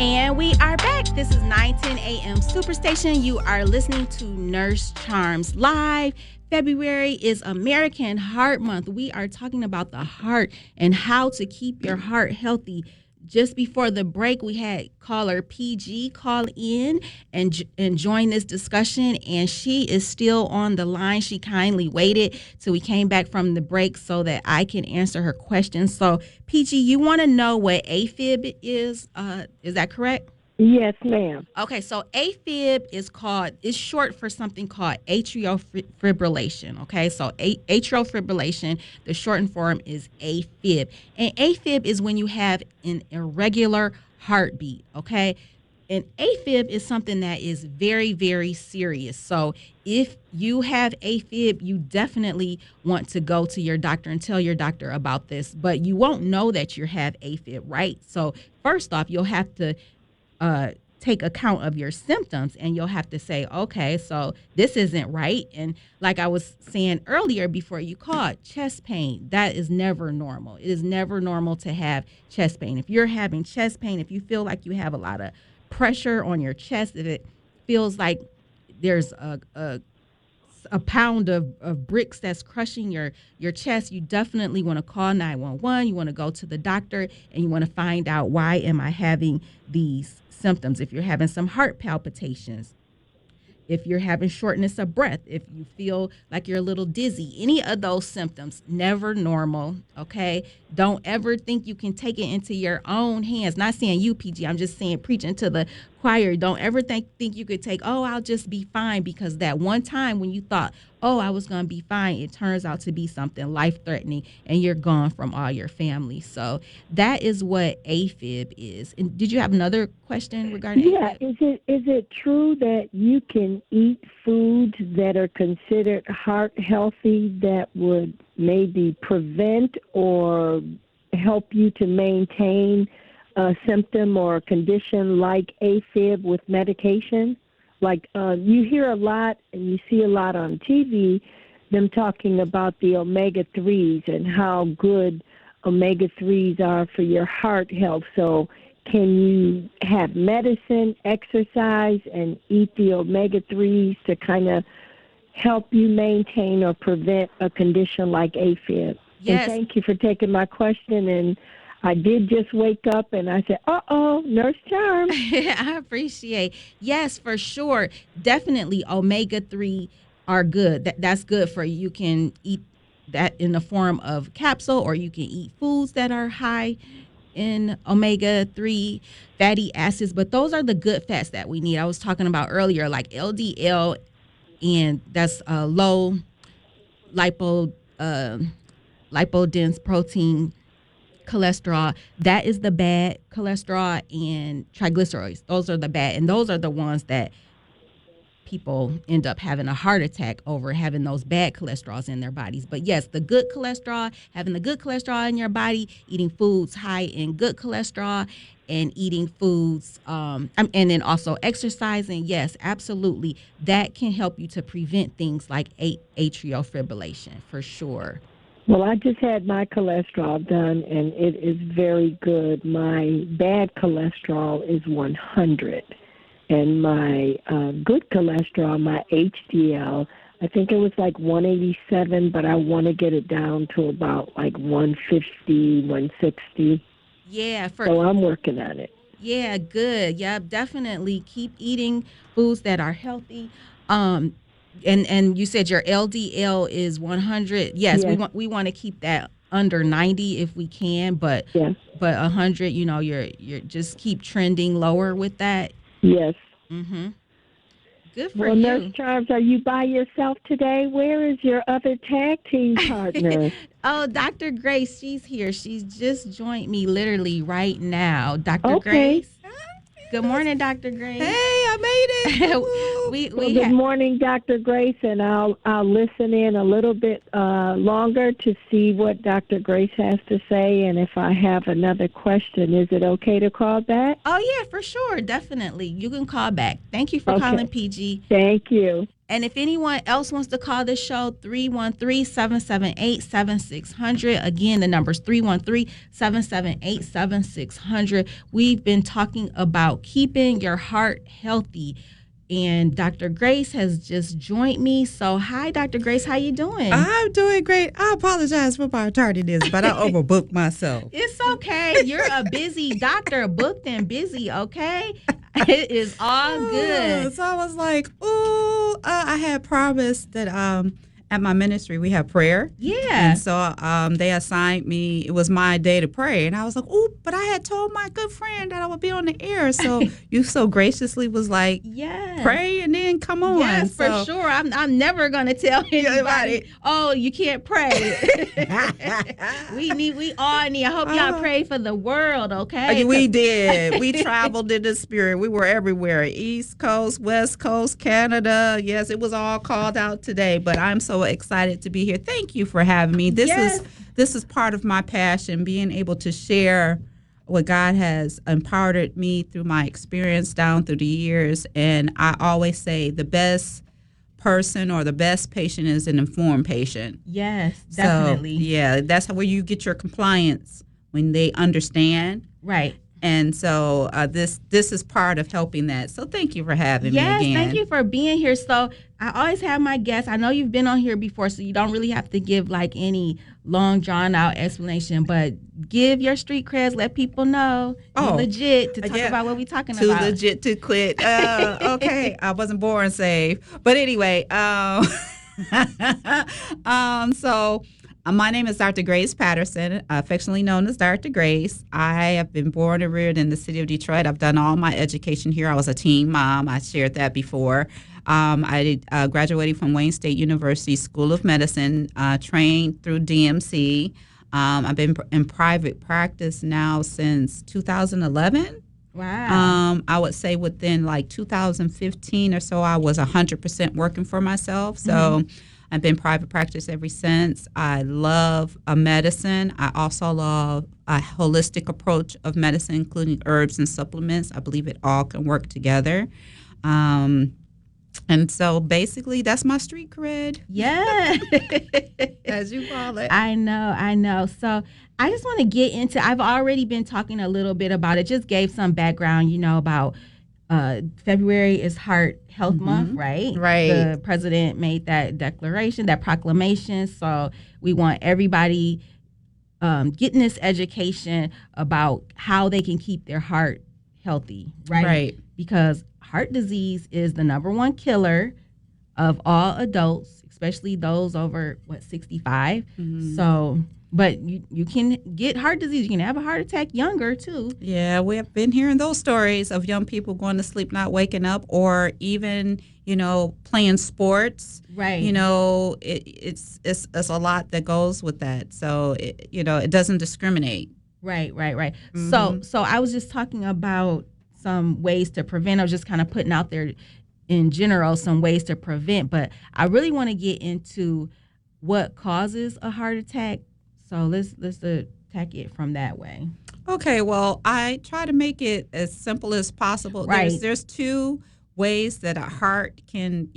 Speaker 8: And we are back. This is 910 a.m. Superstation. You are listening to Nurse Charms Live. February is American Heart Month. We are talking about the heart and how to keep your heart healthy. Just before the break, we had caller PG call in and join this discussion, and she is still on the line. She kindly waited till we came back from the break so that I can answer her questions. So, PG, you want to know what AFib is? Is that correct?
Speaker 16: Yes, ma'am.
Speaker 8: Okay, so AFib is short for something called atrial fibrillation. Okay, so atrial fibrillation, the shortened form is AFib. And AFib is when you have an irregular heartbeat, okay? And AFib is something that is very, very serious. So if you have AFib, you definitely want to go to your doctor and tell your doctor about this. But you won't know that you have AFib, right? So first off, you'll have to take account of your symptoms, and you'll have to say, okay, so this isn't right. And like I was saying earlier before you called, chest pain, that is never normal. It is never normal to have chest pain. If you're having chest pain, if you feel like you have a lot of pressure on your chest, if it feels like there's a pound of bricks that's crushing your chest, you definitely want to call 911. You want to go to the doctor, and you want to find out, why am I having these symptoms? If you're having some heart palpitations, if you're having shortness of breath, if you feel like you're a little dizzy, any of those symptoms, never normal, okay? Don't ever think you can take it into your own hands. Not saying you, PG, I'm just saying, preaching to the choir. Don't ever think you could take, oh, I'll just be fine, because that one time when you thought, oh, I was going to be fine, it turns out to be something life-threatening, and you're gone from all your family. So that is what AFib is. And did you have another question regarding AFib?
Speaker 16: Is it true that you can eat foods that are considered heart healthy that would maybe prevent or help you to maintain a symptom or a condition like AFib with medication? Like you hear a lot and you see a lot on TV, them talking about the omega-3s and how good omega-3s are for your heart health. So can you have medicine, exercise, and eat the omega-3s to kind of help you maintain or prevent a condition like AFib?
Speaker 8: Yes.
Speaker 16: And thank you for taking my question. And I did just wake up and I said, uh-oh, Nurse Charm.
Speaker 8: I appreciate. Yes, for sure. Definitely omega-3 are good. That's good for you. You can eat that in the form of capsule, or you can eat foods that are high in omega-3 fatty acids. But those are the good fats that we need. I was talking about earlier, like LDL, and that's low lipodense protein cholesterol. That is the bad cholesterol, and triglycerides. Those are the bad, and those are the ones that people end up having a heart attack over, having those bad cholesterols in their bodies. But yes, the good cholesterol, having the good cholesterol in your body, eating foods high in good cholesterol, and eating foods, and then also exercising. Yes, absolutely. That can help you to prevent things like atrial fibrillation, for sure.
Speaker 16: Well, I just had my cholesterol done, and it is very good. My bad cholesterol is 100, and my good cholesterol, my HDL, I think it was like 187, but I want to get it down to about like 150, 160.
Speaker 8: Yeah.
Speaker 16: So I'm working on it.
Speaker 8: Yeah, good. Yeah, definitely keep eating foods that are healthy. And you said your LDL is 100. Yes, we want to keep that under 90 if we can, but 100, you're just keep trending lower with that.
Speaker 16: Yes.
Speaker 8: Mhm. Good for
Speaker 16: well,
Speaker 8: you.
Speaker 16: Nurse Charms, are you by yourself today? Where is your other tag team partner?
Speaker 8: Oh, Dr. Grace, she's here. She's just joined me literally right now. Dr. Grace. Good morning, Dr. Grace.
Speaker 17: Hey, I made it.
Speaker 16: Good morning, Dr. Grace, and I'll listen in a little bit longer to see what Dr. Grace has to say, and if I have another question, is it okay to call back?
Speaker 8: Oh, yeah, for sure. Definitely. You can call back. Thank you for calling, PG.
Speaker 16: Thank you.
Speaker 8: And if anyone else wants to call this show, 313-778-7600. Again, the number's 313-778-7600. We've been talking about keeping your heart healthy. And Dr. Grace has just joined me. So, hi, Dr. Grace. How you doing?
Speaker 17: I'm doing great. I apologize for my tardiness, but I overbooked myself.
Speaker 8: It's okay. You're a busy doctor, booked and busy, okay? It is all good.
Speaker 17: So I was like, I had promised that at my ministry we have prayer.
Speaker 8: Yeah.
Speaker 17: And so they assigned me, it was my day to pray. And I was like, but I had told my good friend that I would be on the air. So you so graciously was like, pray and then come on.
Speaker 8: Yes, for sure. I'm never going to tell anybody, you can't pray. we all need, I hope y'all pray for the world, okay?
Speaker 17: We did. We traveled in the spirit. We were everywhere. East Coast, West Coast, Canada. Yes, it was all called out today, but I'm so excited to be here. Thank you for having me. This is part of my passion, being able to share what God has empowered me through my experience down through the years. And I always say the best person or the best patient is an informed patient.
Speaker 8: Yes, definitely.
Speaker 17: So, that's where you get your compliance, when they understand.
Speaker 8: Right.
Speaker 17: And so this is part of helping that. So thank you for having me again.
Speaker 8: Yes, thank you for being here. So I always have my guests. I know you've been on here before, so you don't really have to give like any long drawn out explanation, but give your street creds, let people know you're legit to talk about what we're talking about.
Speaker 17: Too legit to quit. Okay, I wasn't born saved. But anyway, my name is Dr. Grace Patterson, affectionately known as Dr. Grace. I have been born and reared in the city of Detroit. I've done all my education here. I was a teen mom. I shared that before. I graduated from Wayne State University School of Medicine, trained through DMC. I've been in private practice now since 2011.
Speaker 8: Wow.
Speaker 17: I would say within like 2015 or so, I was 100% working for myself. So I've been private practice ever since. I love medicine. I also love a holistic approach of medicine, including herbs and supplements. I believe it all can work together. And so basically that's my street cred.
Speaker 8: Yeah.
Speaker 17: As you call it.
Speaker 8: I know. So I just want to get into, I've already been talking a little bit about it, just gave some background, about February is Heart Health Month, right?
Speaker 17: Right.
Speaker 8: The president made that declaration, that proclamation. So we want everybody getting this education about how they can keep their heart healthy, right?
Speaker 17: Right.
Speaker 8: Because heart disease is the number one killer of all adults, especially those over 65. So But you can get heart disease. You can have a heart attack younger, too.
Speaker 17: Yeah, we have been hearing those stories of young people going to sleep, not waking up, or even, playing sports.
Speaker 8: Right.
Speaker 17: It's a lot that goes with that. So, it doesn't discriminate.
Speaker 8: Right.
Speaker 17: Mm-hmm.
Speaker 8: So I was just talking about some ways to prevent. I was just kind of putting out there in general some ways to prevent. But I really want to get into what causes a heart attack. So let's attack it from that way.
Speaker 17: Okay, well, I try to make it as simple as possible.
Speaker 8: Right.
Speaker 17: There's two ways that a heart can,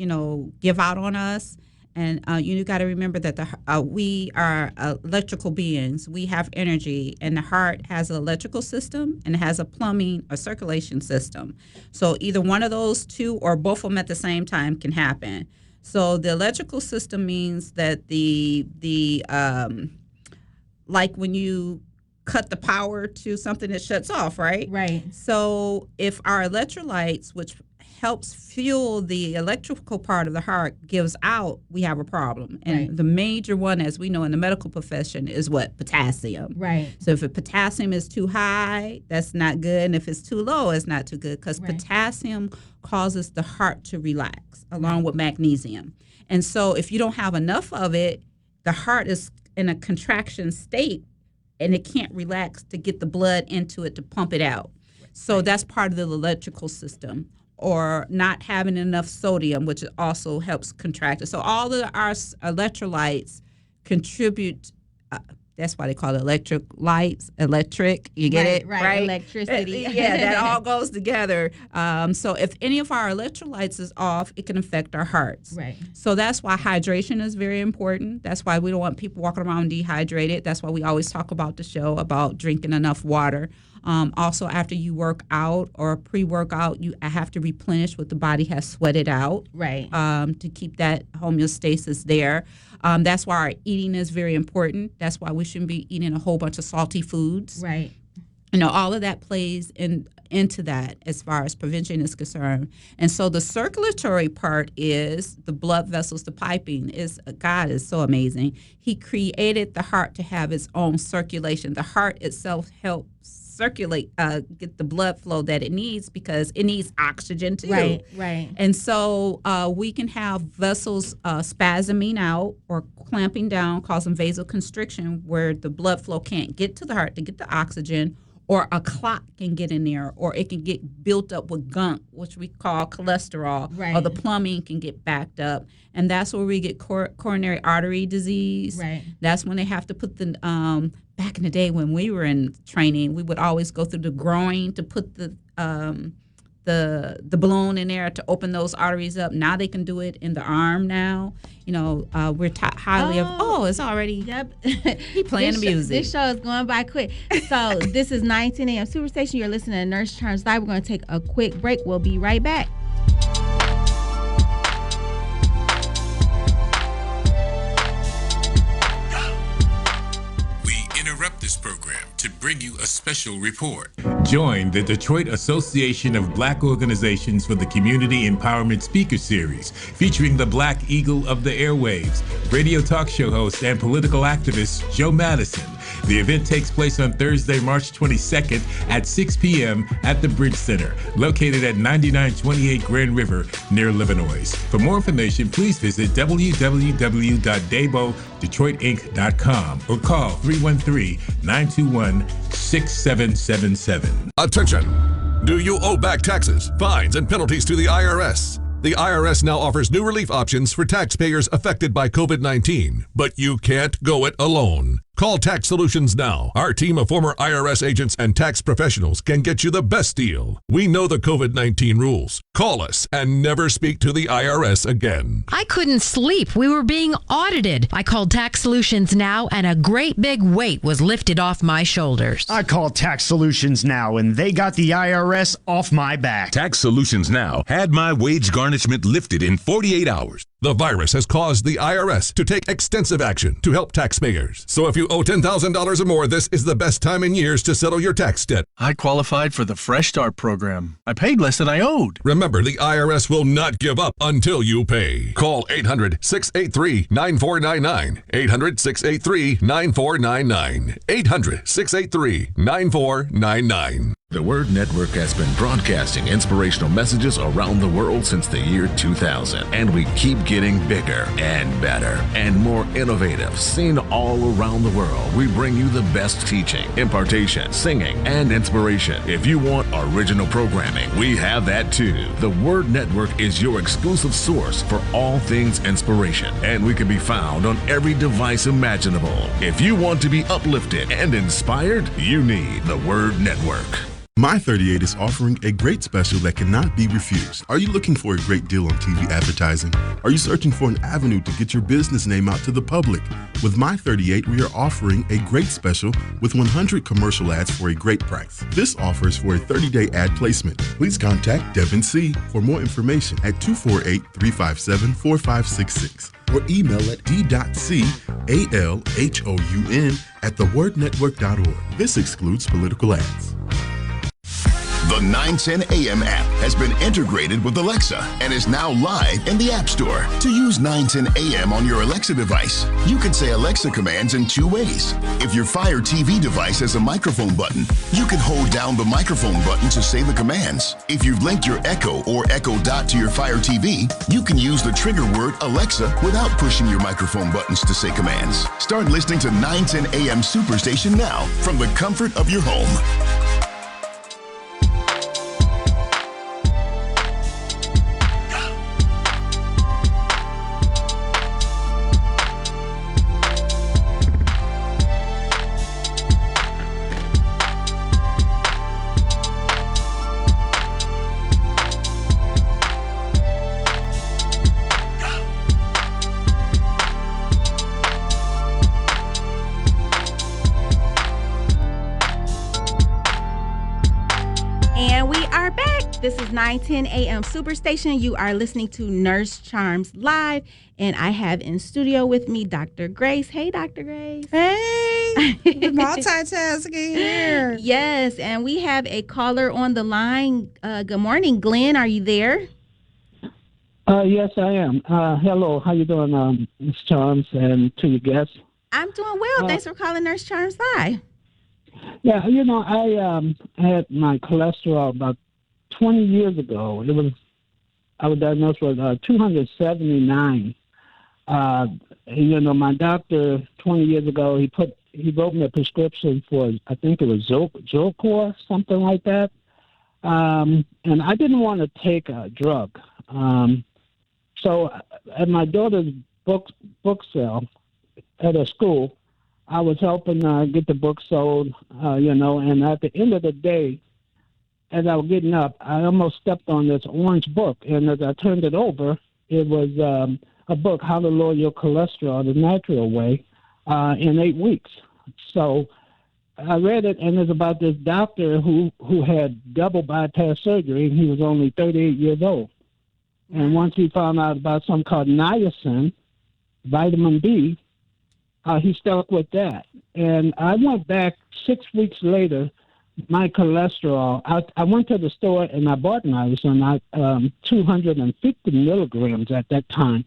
Speaker 17: give out on us. And you got to remember that we are electrical beings. We have energy, and the heart has an electrical system and it has a plumbing or circulation system. So either one of those two or both of them at the same time can happen. So the electrical system means that the like when you cut the power to something that shuts off, right?
Speaker 8: Right.
Speaker 17: So if our electrolytes, which helps fuel the electrical part of the heart, gives out, we have a problem. And the major one, as we know in the medical profession, is what? Potassium.
Speaker 8: Right.
Speaker 17: So if potassium is too high, that's not good. And if it's too low, it's not too good, because potassium causes the heart to relax along with magnesium. And so if you don't have enough of it, the heart is in a contraction state and it can't relax to get the blood into it to pump it out. So that's part of the electrical system. Or not having enough sodium, which also helps contract it. So all of our electrolytes contribute. That's why they call it electric. You get it?
Speaker 8: Right. Electricity.
Speaker 17: Yeah, that all goes together. So if any of our electrolytes is off, it can affect our hearts.
Speaker 8: Right.
Speaker 17: So that's why hydration is very important. That's why we don't want people walking around dehydrated. That's why we always talk about the show about drinking enough water. Also, after you work out or pre-workout, you have to replenish what the body has sweated out.
Speaker 8: Right.
Speaker 17: To keep that homeostasis there. That's why our eating is very important. That's why we shouldn't be eating a whole bunch of salty foods.
Speaker 8: Right.
Speaker 17: All of that plays into that as far as prevention is concerned. And so the circulatory part is the blood vessels, the piping. God is so amazing. He created the heart to have its own circulation. The heart itself helps circulate, get the blood flow that it needs, because it needs oxygen too.
Speaker 8: Right.
Speaker 17: And so we can have vessels spasming out or clamping down, causing vasoconstriction, where the blood flow can't get to the heart to get the oxygen, or a clot can get in there, or it can get built up with gunk, which we call cholesterol, or the plumbing can get backed up. And that's where we get coronary artery disease.
Speaker 8: Right.
Speaker 17: That's when they have to put the, back in the day when we were in training, we would always go through the groin to put the balloon in there to open those arteries up. Now they can do it in the arm now. We're highly it's already.
Speaker 8: Yep.
Speaker 17: He playing the music.
Speaker 8: This show is going by quick. So this is 9:10 a.m. Superstation. You're listening to Nurse Charms Live. We're going to take a quick break. We'll be right back.
Speaker 3: This program to bring you a special report.
Speaker 4: Join the Detroit Association of Black Organizations for the Community Empowerment Speaker Series, featuring the Black Eagle of the Airwaves, radio talk show host and political activist Joe Madison. The event takes place on Thursday, March 22nd at 6 p.m. at the Bridge Center, located at 9928 Grand River near Livernois. For more information, please visit www.debodetroitinc.com or call 313-921-6777.
Speaker 18: Attention! Do you owe back taxes, fines, and penalties to the IRS? The IRS now offers new relief options for taxpayers affected by COVID-19, but you can't go it alone. Call Tax Solutions now. Our team of former IRS agents and tax professionals can get you the best deal. We know the COVID-19 rules. Call us and never speak to the IRS again.
Speaker 11: I couldn't sleep. We were being audited. I called Tax Solutions now, and a great big weight was lifted off my shoulders.
Speaker 12: I called Tax Solutions now, and they got the IRS off my back.
Speaker 19: Tax Solutions now had my wage garnishment lifted in 48 hours.
Speaker 18: The virus has caused the IRS to take extensive action to help taxpayers. So if you owe $10,000 or more, this is the best time in years to settle your tax debt.
Speaker 14: I qualified for the Fresh Start program. I paid less than I owed.
Speaker 18: Remember, the IRS will not give up until you pay. Call 800-683-9499. 800-683-9499. 800-683-9499.
Speaker 13: The Word Network has been broadcasting inspirational messages around the world since the year 2000, and we keep getting bigger and better and more innovative. Seen all around the world, we bring you the best teaching, impartation, singing, and inspiration. If you want original programming, we have that too. The Word Network is your exclusive source for all things inspiration, and we can be found on every device imaginable. If you want to be uplifted and inspired, you need the Word Network.
Speaker 9: My 38 is offering a great special that cannot be refused. Are you looking for a great deal on TV advertising? Are you searching for an avenue to get your business name out to the public? With My 38, we are offering a great special with 100 commercial ads for a great price. This offer is for a 30-day ad placement. Please contact Devin C. for more information at 248-357-4566 or email at d.calhoun@thewordnetwork.org. This excludes political ads.
Speaker 7: The 910 AM app has been integrated with Alexa and is now live in the App Store. To use 910 AM on your Alexa device, you can say Alexa commands in two ways. If your Fire TV device has a microphone button, you can hold down the microphone button to say the commands. If you've linked your Echo or Echo Dot to your Fire TV, you can use the trigger word Alexa without pushing your microphone buttons to say commands. Start listening to 910 AM Superstation now from the comfort of your home.
Speaker 8: This is 910 AM Superstation. You are listening to Nurse Charms Live, and I have in studio with me Dr. Grace. Hey, Dr. Grace.
Speaker 17: Hey, multitasking here.
Speaker 8: Yes, and we have a caller on the line. Good morning, Glenn. Are you there?
Speaker 19: Yes, I am. Hello, how you doing, Ms. Charms, and to your guests?
Speaker 8: I'm doing well. Thanks for calling Nurse Charms Live.
Speaker 19: Yeah, I had my cholesterol about 20 years ago. I was diagnosed with 279. My doctor 20 years ago, he wrote me a prescription for, I think it was Zocor, something like that. And I didn't want to take a drug. So at my daughter's book sale at a school, I was helping get the book sold, and at the end of the day, as I was getting up, I almost stepped on this orange book, and as I turned it over, it was a book, How to Lower Your Cholesterol the Natural Way, in 8 weeks. So I read it, and it's about this doctor who had double bypass surgery, and he was only 38 years old. And once he found out about something called niacin, vitamin B, he stuck with that. And I went back 6 weeks later. My cholesterol, I went to the store and I bought niacin, 250 milligrams at that time.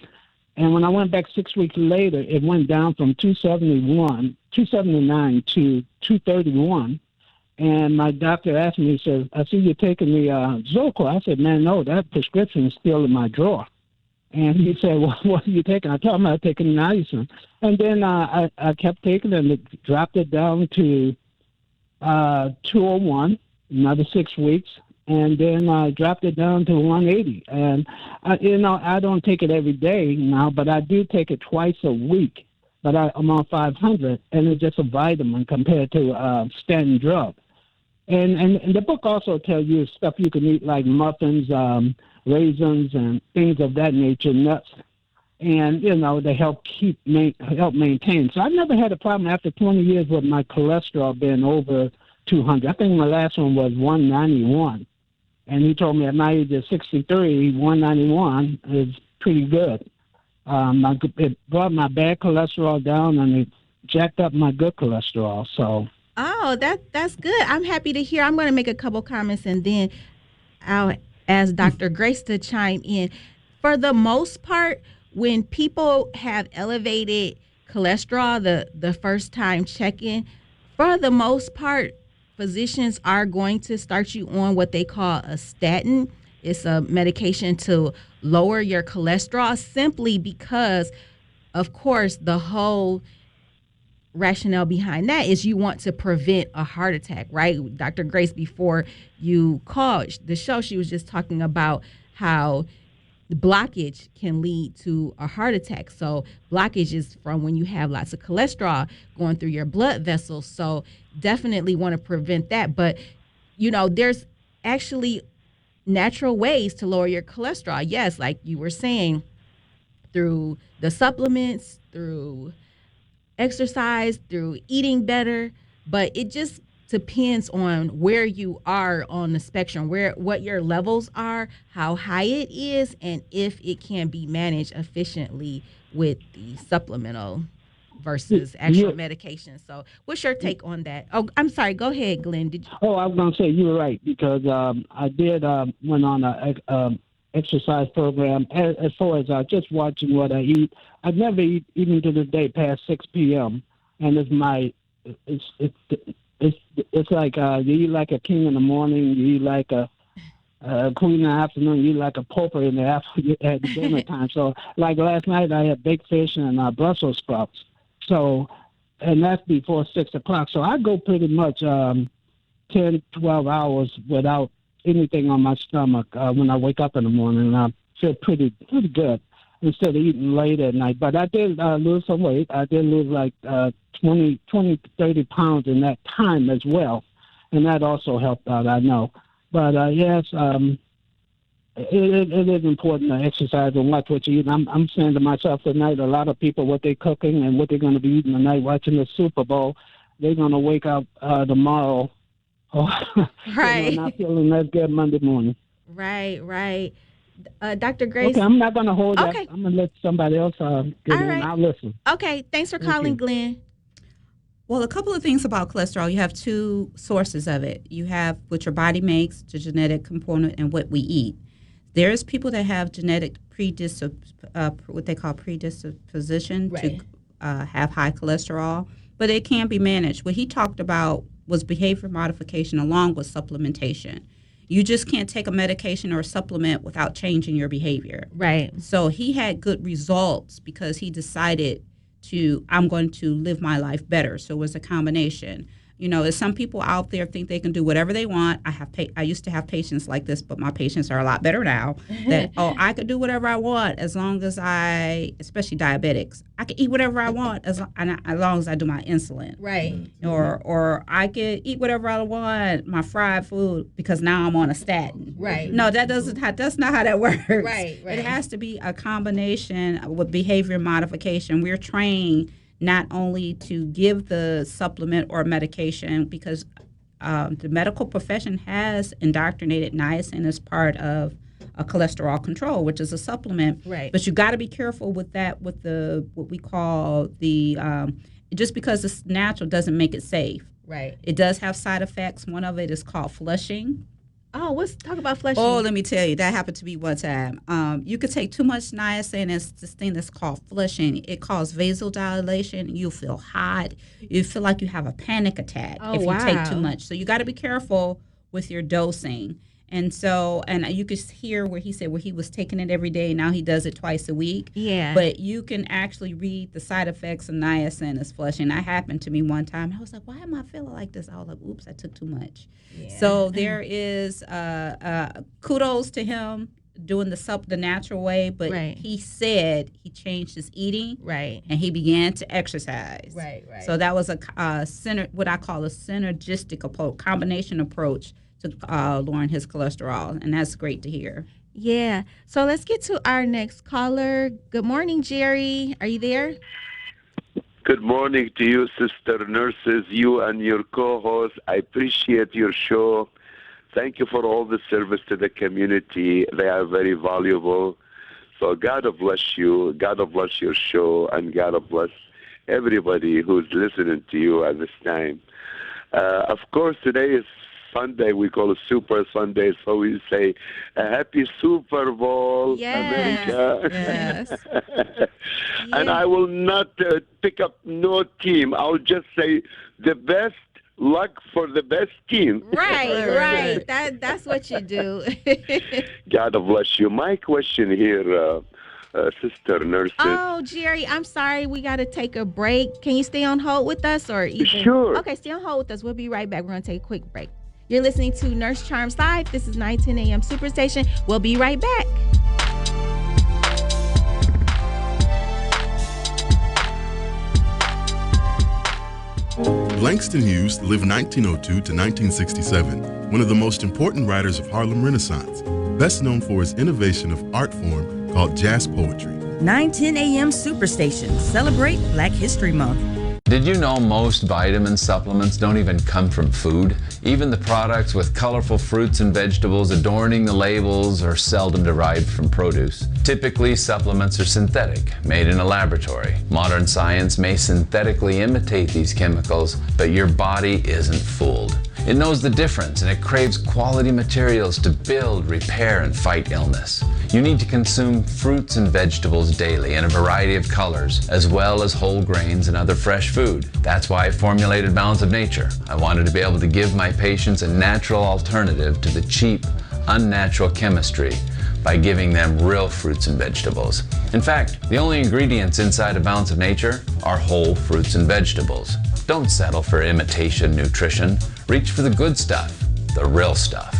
Speaker 19: And when I went back 6 weeks later, it went down from 279 to 231. And my doctor asked me, he said, I see you're taking the Zocor. I said, man, no, that prescription is still in my drawer. And he said, well, what are you taking? I told him I was taking niacin. And then I kept taking it and it dropped it down to 201, another 6 weeks, and then I dropped it down to 180. And, I don't take it every day now, but I do take it twice a week. But I'm on 500, and it's just a vitamin compared to standard drug. And the book also tells you stuff you can eat like muffins, raisins, and things of that nature, nuts. And, they help maintain. So I've never had a problem after 20 years with my cholesterol being over 200. I think my last one was 191. And he told me at my age of 63, 191 is pretty good. It brought my bad cholesterol down, and it jacked up my good cholesterol. So.
Speaker 8: Oh, that's good. I'm happy to hear. I'm going to make a couple comments, and then I'll ask Dr. Grace to chime in. For the most part, when people have elevated cholesterol, the first time check-in, for the most part, physicians are going to start you on what they call a statin. It's a medication to lower your cholesterol, simply because, of course, the whole rationale behind that is you want to prevent a heart attack, right? Dr. Grace, before you called the show, she was just talking about how the blockage can lead to a heart attack. So blockage is from when you have lots of cholesterol going through your blood vessels. So definitely want to prevent that. But, there's actually natural ways to lower your cholesterol. Yes, like you were saying, through the supplements, through exercise, through eating better. But it just depends on where you are on the spectrum, what your levels are, how high it is, and if it can be managed efficiently with the supplemental versus actual medication. So what's your take on that? Oh, I'm sorry. Go ahead, Glenn.
Speaker 19: Oh, I was going to say you were right, because I did went on a exercise program as far as just watching what I eat. I never eat, even to this day, past 6 p.m. And it's like you eat like a king in the morning, you eat like a queen in the afternoon, you eat like a pauper in the afternoon at the dinner time. So, like last night, I had baked fish and Brussels sprouts. So, and that's before 6 o'clock. So I go pretty much 10, 12 hours without anything on my stomach when I wake up in the morning, and I feel pretty good instead of eating late at night. But I did lose some weight. I did lose like 20 to 30 pounds in that time as well, and that also helped out, I know. But yes, it is important to exercise and watch what you eat. I'm saying to myself tonight, a lot of people, what they're cooking and what they're going to be eating tonight, watching the Super Bowl, they're going to wake up tomorrow
Speaker 8: right,
Speaker 19: not feeling that good Monday morning.
Speaker 8: Right. Dr. Grace.
Speaker 19: Okay, I'm not going to hold
Speaker 8: okay.
Speaker 19: that. I'm going to let somebody else get in. I'll listen.
Speaker 8: Okay, thanks for calling, Glenn.
Speaker 17: Well, a couple of things about cholesterol. You have two sources of it. You have what your body makes, the genetic component, and what we eat. There's people that have genetic what they call predisposition to have high cholesterol, but it can be managed. What he talked about was behavior modification along with supplementation. You just can't take a medication or a supplement without changing your behavior.
Speaker 8: Right.
Speaker 17: So he had good results because he decided I'm going to live my life better. So it was a combination. As some people out there think they can do whatever they want. I used to have patients like this, but my patients are a lot better now. That I could do whatever I want as long as especially diabetics, I can eat whatever I want as long as I do my insulin.
Speaker 8: Right.
Speaker 17: Or I could eat whatever I want, my fried food, because now I'm on a statin.
Speaker 8: Right.
Speaker 17: No, that's not how that works.
Speaker 8: Right.
Speaker 17: It has to be a combination with behavior modification. We're trained not only to give the supplement or medication, because the medical profession has indoctrinated niacin as part of a cholesterol control, which is a supplement.
Speaker 8: Right.
Speaker 17: But you got to be careful with that, with what we call just because it's natural doesn't make it safe.
Speaker 8: Right.
Speaker 17: It does have side effects. One of it is called flushing.
Speaker 8: Oh, let's talk about flushing.
Speaker 17: Oh, let me tell you, that happened to me one time. You could take too much niacin. It's this thing that's called flushing. It causes vasodilation. You feel hot. You feel like you have a panic attack if you take too much. So you got to be careful with your dosing. And you could hear where he said he was taking it every day. Now he does it twice a week.
Speaker 8: Yeah.
Speaker 17: But you can actually read the side effects of niacin as flushing. That happened to me one time. I was like, why am I feeling like this? I was like, oops, I took too much. Yeah. So there is kudos to him doing the natural way. But he said he changed his eating.
Speaker 8: Right.
Speaker 17: And he began to exercise.
Speaker 8: Right.
Speaker 17: So that was what I call a synergistic approach, combination approach to lowering his cholesterol, and that's great to hear.
Speaker 8: Yeah. So let's get to our next caller. Good morning, Jerry. Are you there?
Speaker 20: Good morning to you, sister nurses, you and your co-host. I appreciate your show. Thank you for all the service to the community. They are very valuable. So God bless you. God bless your show, and God bless everybody who's listening to you at this time. Of course, today is Sunday. We call it Super Sunday, so we say Happy Super Bowl, America.
Speaker 8: Yes.
Speaker 20: And I will not pick up no team. I'll just say the best luck for the best team.
Speaker 8: Right. That's what you do.
Speaker 20: God bless you. My question here, Sister Nurses.
Speaker 8: Oh, Jerry, I'm sorry. We got to take a break. Can you stay on hold with us?
Speaker 20: Sure.
Speaker 8: Okay, stay on hold with us. We'll be right back. We're going to take a quick break. You're listening to Nurse Charms Live. This is 910 AM Superstation. We'll be right back.
Speaker 9: Langston Hughes lived 1902 to 1967, one of the most important writers of Harlem Renaissance, best known for his innovation of art form called jazz poetry.
Speaker 10: 910 AM Superstation. Celebrate Black History Month.
Speaker 15: Did you know most vitamin supplements don't even come from food? Even the products with colorful fruits and vegetables adorning the labels are seldom derived from produce. Typically, supplements are synthetic, made in a laboratory. Modern science may synthetically imitate these chemicals, but your body isn't fooled. It knows the difference, and it craves quality materials to build, repair, and fight illness. You need to consume fruits and vegetables daily in a variety of colors, as well as whole grains and other fresh food. That's why I formulated Balance of Nature. I wanted to be able to give my patients a natural alternative to the cheap, unnatural chemistry by giving them real fruits and vegetables. In fact, the only ingredients inside a Balance of Nature are whole fruits and vegetables. Don't settle for imitation nutrition. Reach for the good stuff, the real stuff.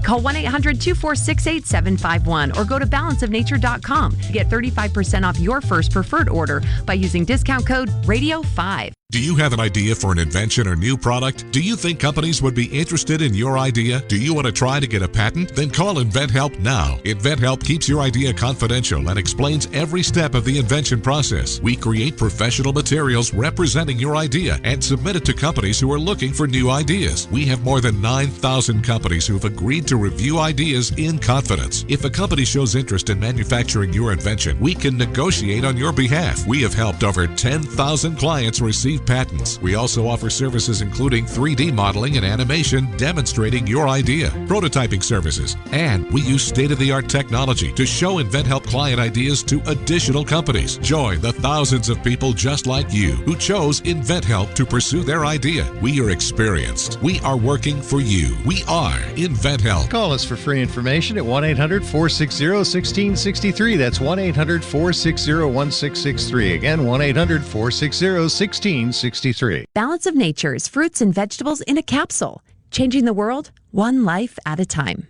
Speaker 5: Call 1-800-246-8751 or go to balanceofnature.com to get 35% off your first preferred order by using discount code RADIO5.
Speaker 1: Do you have an idea for an invention or new product? Do you think companies would be interested in your idea? Do you want to try to get a patent? Then call InventHelp now. InventHelp keeps your idea confidential and explains every step of the invention process. We create professional materials representing your idea and submit it to companies who are looking for new ideas. We have more than 9,000 companies who have agreed to review ideas in confidence. If a company shows interest in manufacturing your invention, we can negotiate on your behalf. We have helped over 10,000 clients receive patents. We also offer services including 3D modeling and animation demonstrating your idea, prototyping services, and we use state-of-the-art technology to show InventHelp client ideas to additional companies. Join the thousands of people just like you who chose InventHelp to pursue their idea. We are experienced. We are working for you. We are InventHelp.
Speaker 2: Call us for free information at 1-800-460-1663. That's 1-800-460-1663. Again, 1-800-460-1663.
Speaker 5: Balance of Nature's fruits and vegetables in a capsule, changing the world one life at a time.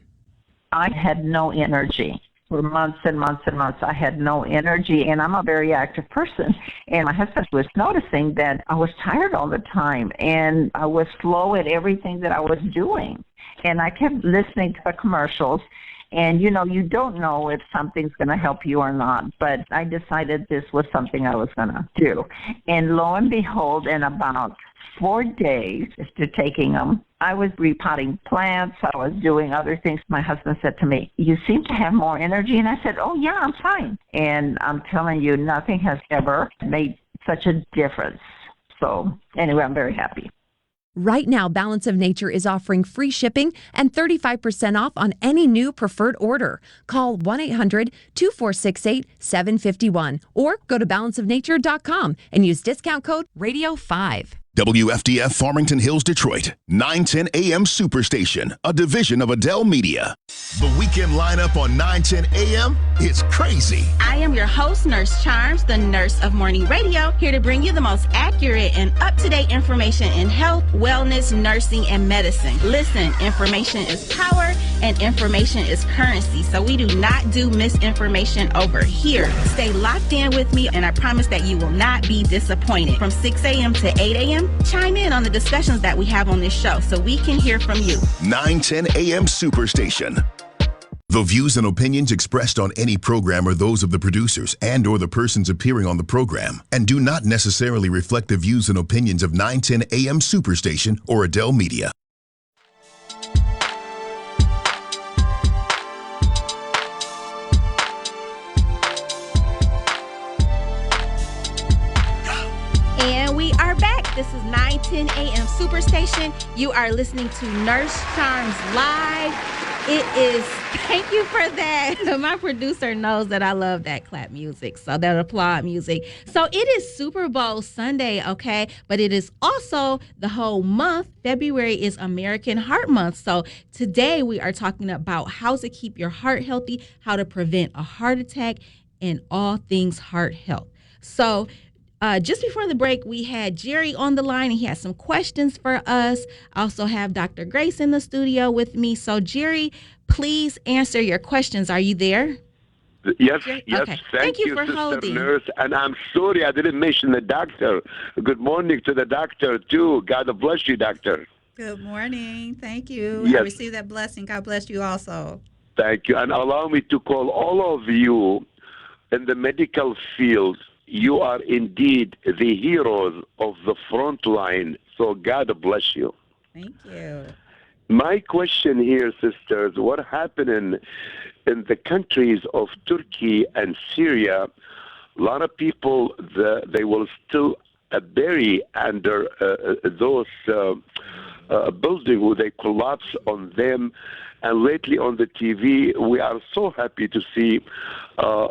Speaker 6: I had no energy. For months and months and months, I had no energy, and I'm a very active person. And my husband was noticing that I was tired all the time, and I was slow at everything that I was doing. And I kept listening to the commercials. And, you know, you don't know if something's going to help you or not, but I decided this was something I was going to do. And lo and behold, in about 4 days after taking them, I was repotting plants. I was doing other things. My husband said to me, "You seem to have more energy." And I said, "Oh, yeah, I'm fine." And I'm telling you, nothing has ever made such a difference. So anyway, I'm very happy.
Speaker 5: Right now, Balance of Nature is offering free shipping and 35% off on any new preferred order. Call 1-800-246-8751 or go to balanceofnature.com and use discount code RADIO5.
Speaker 7: WFDF Farmington Hills, Detroit, 910 AM Superstation, a division of Adele Media. The weekend lineup on 910 AM is crazy.
Speaker 8: I am your host, Nurse Charms, the nurse of morning radio, here to bring you the most accurate and up-to-date information in health, wellness, nursing, and medicine. Listen, information is power and information is currency, so we do not do misinformation over here. Stay locked in with me, and I promise that you will not be disappointed. From 6 a.m. to 8 a.m., chime in on the discussions that we have on this show so we can hear from you.
Speaker 7: 910 AM Superstation. The views and opinions expressed on any program are those of the producers and or the persons appearing on the program and do not necessarily reflect the views and opinions of 910 AM Superstation or Adele Media.
Speaker 8: This is 9:10 a.m. Superstation. You are listening to Nurse Charms Live. It is, thank you for that. My producer knows that I love that clap music, so that applaud music. So it is Super Bowl Sunday, okay? But it is also the whole month. February is American Heart Month. So today we are talking about how to keep your heart healthy, how to prevent a heart attack, and all things heart health. So just before the break, we had Jerry on the line, and he had some questions for us. I also have Dr. Grace in the studio with me. So, Jerry, please answer your questions. Are you there?
Speaker 20: Yes,
Speaker 8: Jerry?
Speaker 20: yes.
Speaker 8: Okay.
Speaker 20: Thank you,
Speaker 8: for
Speaker 20: Sister
Speaker 8: holding.
Speaker 20: Nurse. And I'm sorry I didn't mention the doctor. Good morning to the doctor, too. God bless you, doctor.
Speaker 17: Good morning. Thank you.
Speaker 20: Yes.
Speaker 17: I received that blessing. God bless you also.
Speaker 20: Thank you. And allow me to call all of you in the medical field. You are indeed the heroes of the front line. So God bless you.
Speaker 17: Thank you.
Speaker 20: My question here, sisters, what happened in the countries of Turkey and Syria, a lot of people, they will still bury under those buildings where they collapse on them. And lately on the TV, we are so happy to see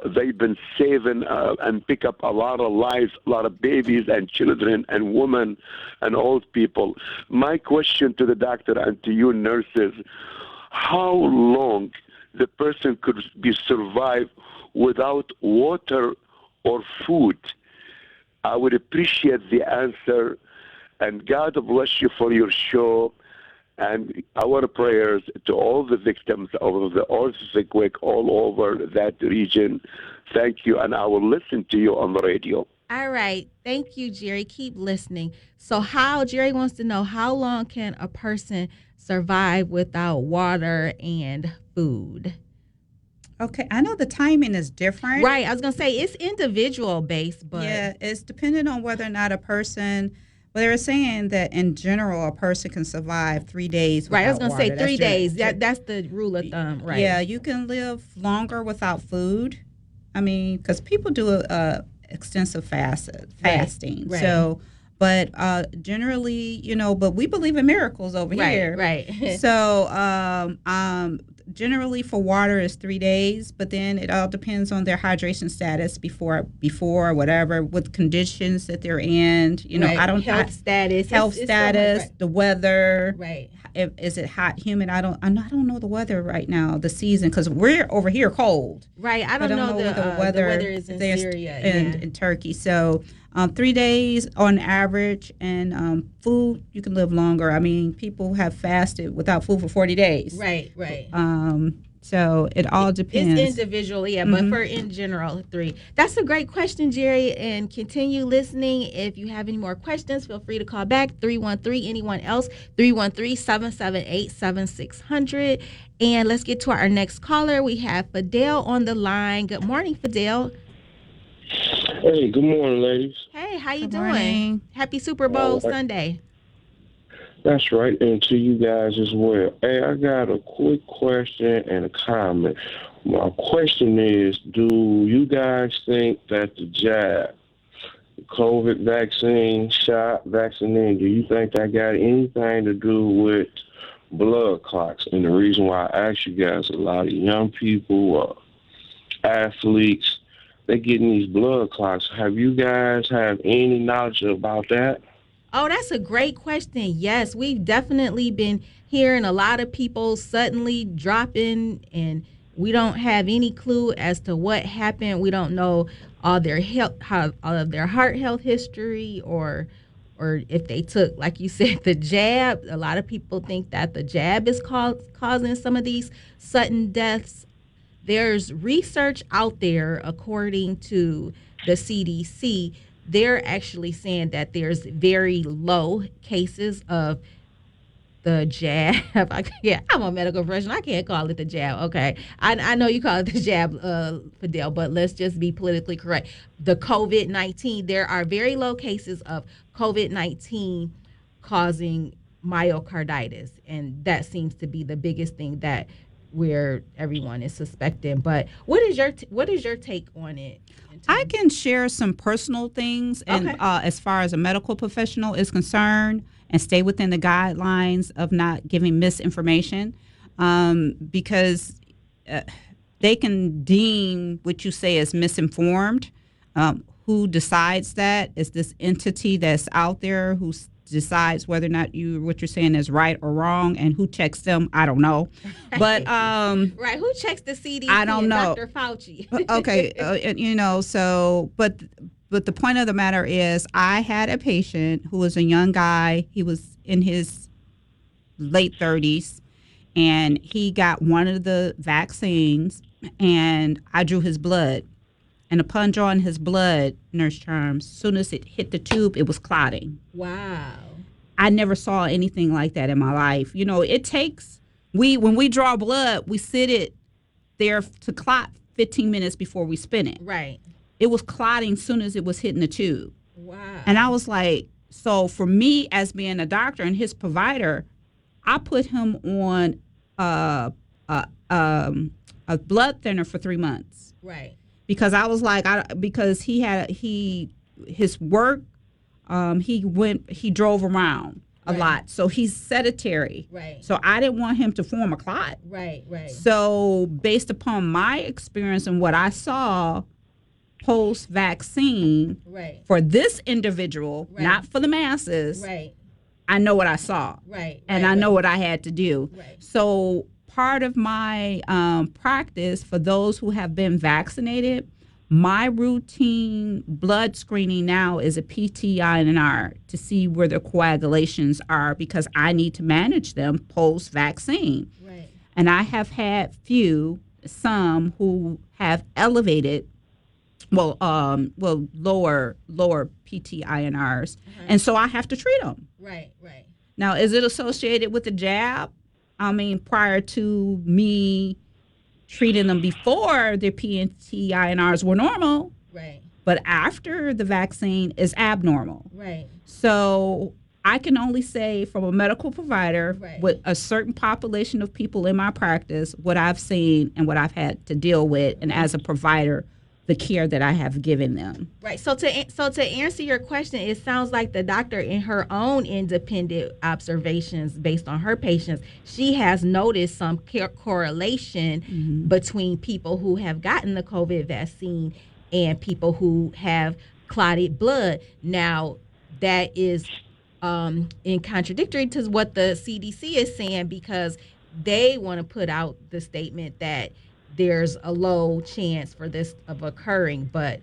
Speaker 20: they've been saving and pick up a lot of lives, a lot of babies and children and women and old people. My question to the doctor and to you nurses, how long the person could be survive without water or food? I would appreciate the answer, and God bless you for your show. And our prayers to all the victims of the earthquake all over that region. Thank you, and I will listen to you on the radio.
Speaker 8: All right. Thank you, Jerry. Keep listening. So Jerry wants to know, how long can a person survive without water and food?
Speaker 17: Okay, I know the timing is different.
Speaker 8: Right. I was going to say it's individual based, but.
Speaker 17: Yeah, it's dependent on whether or not a person. Well, they were saying that in general, a person can survive 3 days without
Speaker 8: Right, I was going to say 3 days.
Speaker 17: That's
Speaker 8: That's the rule of thumb, right?
Speaker 17: Yeah, you can live longer without food. I mean, because people do extensive fasting.
Speaker 8: Right.
Speaker 17: So, but generally, but we believe in miracles over here.
Speaker 8: Right.
Speaker 17: So, generally for water is 3 days, but then it all depends on their hydration status before whatever, with conditions that they're in.
Speaker 8: Health status,
Speaker 17: right. The weather.
Speaker 8: Right.
Speaker 17: Is it hot, humid? I don't know the weather right now, the season, because we're over here cold.
Speaker 8: Right. I don't know
Speaker 17: what the weather
Speaker 8: is in Syria
Speaker 17: in Turkey. So 3 days on average, and food, you can live longer. I mean, people have fasted without food for 40 days.
Speaker 8: Right, right.
Speaker 17: So it all depends.
Speaker 8: It's individual, yeah, but for in general, 3. That's a great question, Jerry, and continue listening. If you have any more questions, feel free to call back, 313. Anyone else, 313-778-7600. And let's get to our next caller. We have Fidel on the line. Good morning, Fidel.
Speaker 21: Hey, good morning, ladies.
Speaker 8: Hey, how you doing?
Speaker 17: Morning.
Speaker 8: Happy Super Bowl Sunday.
Speaker 21: That's right, and to you guys as well. Hey, I got a quick question and a comment. My question is, do you guys think that the jab, the COVID vaccine, do you think that got anything to do with blood clots? And the reason why I ask you guys, a lot of young people, athletes, they're getting these blood clots. Have you guys have any knowledge about that?
Speaker 8: Oh, that's a great question. Yes, we've definitely been hearing a lot of people suddenly dropping, and we don't have any clue as to what happened. We don't know all their all of their heart health history, or if they took, like you said, the jab. A lot of people think that the jab is causing some of these sudden deaths. There's research out there, according to the CDC. They're actually saying that there's very low cases of the jab. I'm a medical professional. I can't call it the jab. Okay. I know you call it the jab, Fidel, but let's just be politically correct. The COVID-19, there are very low cases of COVID-19 causing myocarditis. And that seems to be the biggest thing that where everyone is suspecting. But what is your take on it?
Speaker 17: I can share some personal things, and as far as a medical professional is concerned, and stay within the guidelines of not giving misinformation, because they can deem what you say as misinformed. Who decides that? Is this entity that's out there who decides whether or not what you're saying is right or wrong, and who checks them? I don't know. But
Speaker 8: right, who checks the CDC?
Speaker 17: I don't know.
Speaker 8: Dr. Fauci.
Speaker 17: Okay, but the point of the matter is, I had a patient who was a young guy. He was in his late 30s, and he got one of the vaccines, and I drew his blood. And upon drawing his blood, Nurse Charms, as soon as it hit the tube, it was clotting.
Speaker 8: Wow.
Speaker 17: I never saw anything like that in my life. It takes, when we draw blood, we sit it there to clot 15 minutes before we spin it.
Speaker 8: Right.
Speaker 17: It was clotting as soon as it was hitting the tube.
Speaker 8: Wow.
Speaker 17: And I was like, so for me as being a doctor and his provider, I put him on a blood thinner for 3 months.
Speaker 8: Right.
Speaker 17: Because I was like, because his work, he drove around a lot, so he's sedentary.
Speaker 8: Right.
Speaker 17: So I didn't want him to form a clot.
Speaker 8: Right.
Speaker 17: So based upon my experience and what I saw post-vaccine, for this individual, not for the masses, I know what I saw. And I know what I had to do. So part of my practice for those who have been vaccinated, my routine blood screening now is a PT-INR to see where the coagulations are, because I need to manage them post-vaccine.
Speaker 8: Right.
Speaker 17: And I have had some who have elevated, lower PT-INRs, and so I have to treat them.
Speaker 8: Right.
Speaker 17: Now, is it associated with the jab? I mean, prior to me treating them before their PT-INRs were normal.
Speaker 8: Right.
Speaker 17: But after the vaccine is abnormal.
Speaker 8: Right.
Speaker 17: So I can only say, from a medical provider with a certain population of people in my practice, what I've seen and what I've had to deal with, and as a provider, the care that I have given them.
Speaker 8: Right. So to answer your question, it sounds like the doctor, in her own independent observations based on her patients, she has noticed some correlation between people who have gotten the COVID vaccine and people who have clotted blood. Now, that is in contradictory to what the CDC is saying, because they want to put out the statement that there's a low chance for this of occurring, but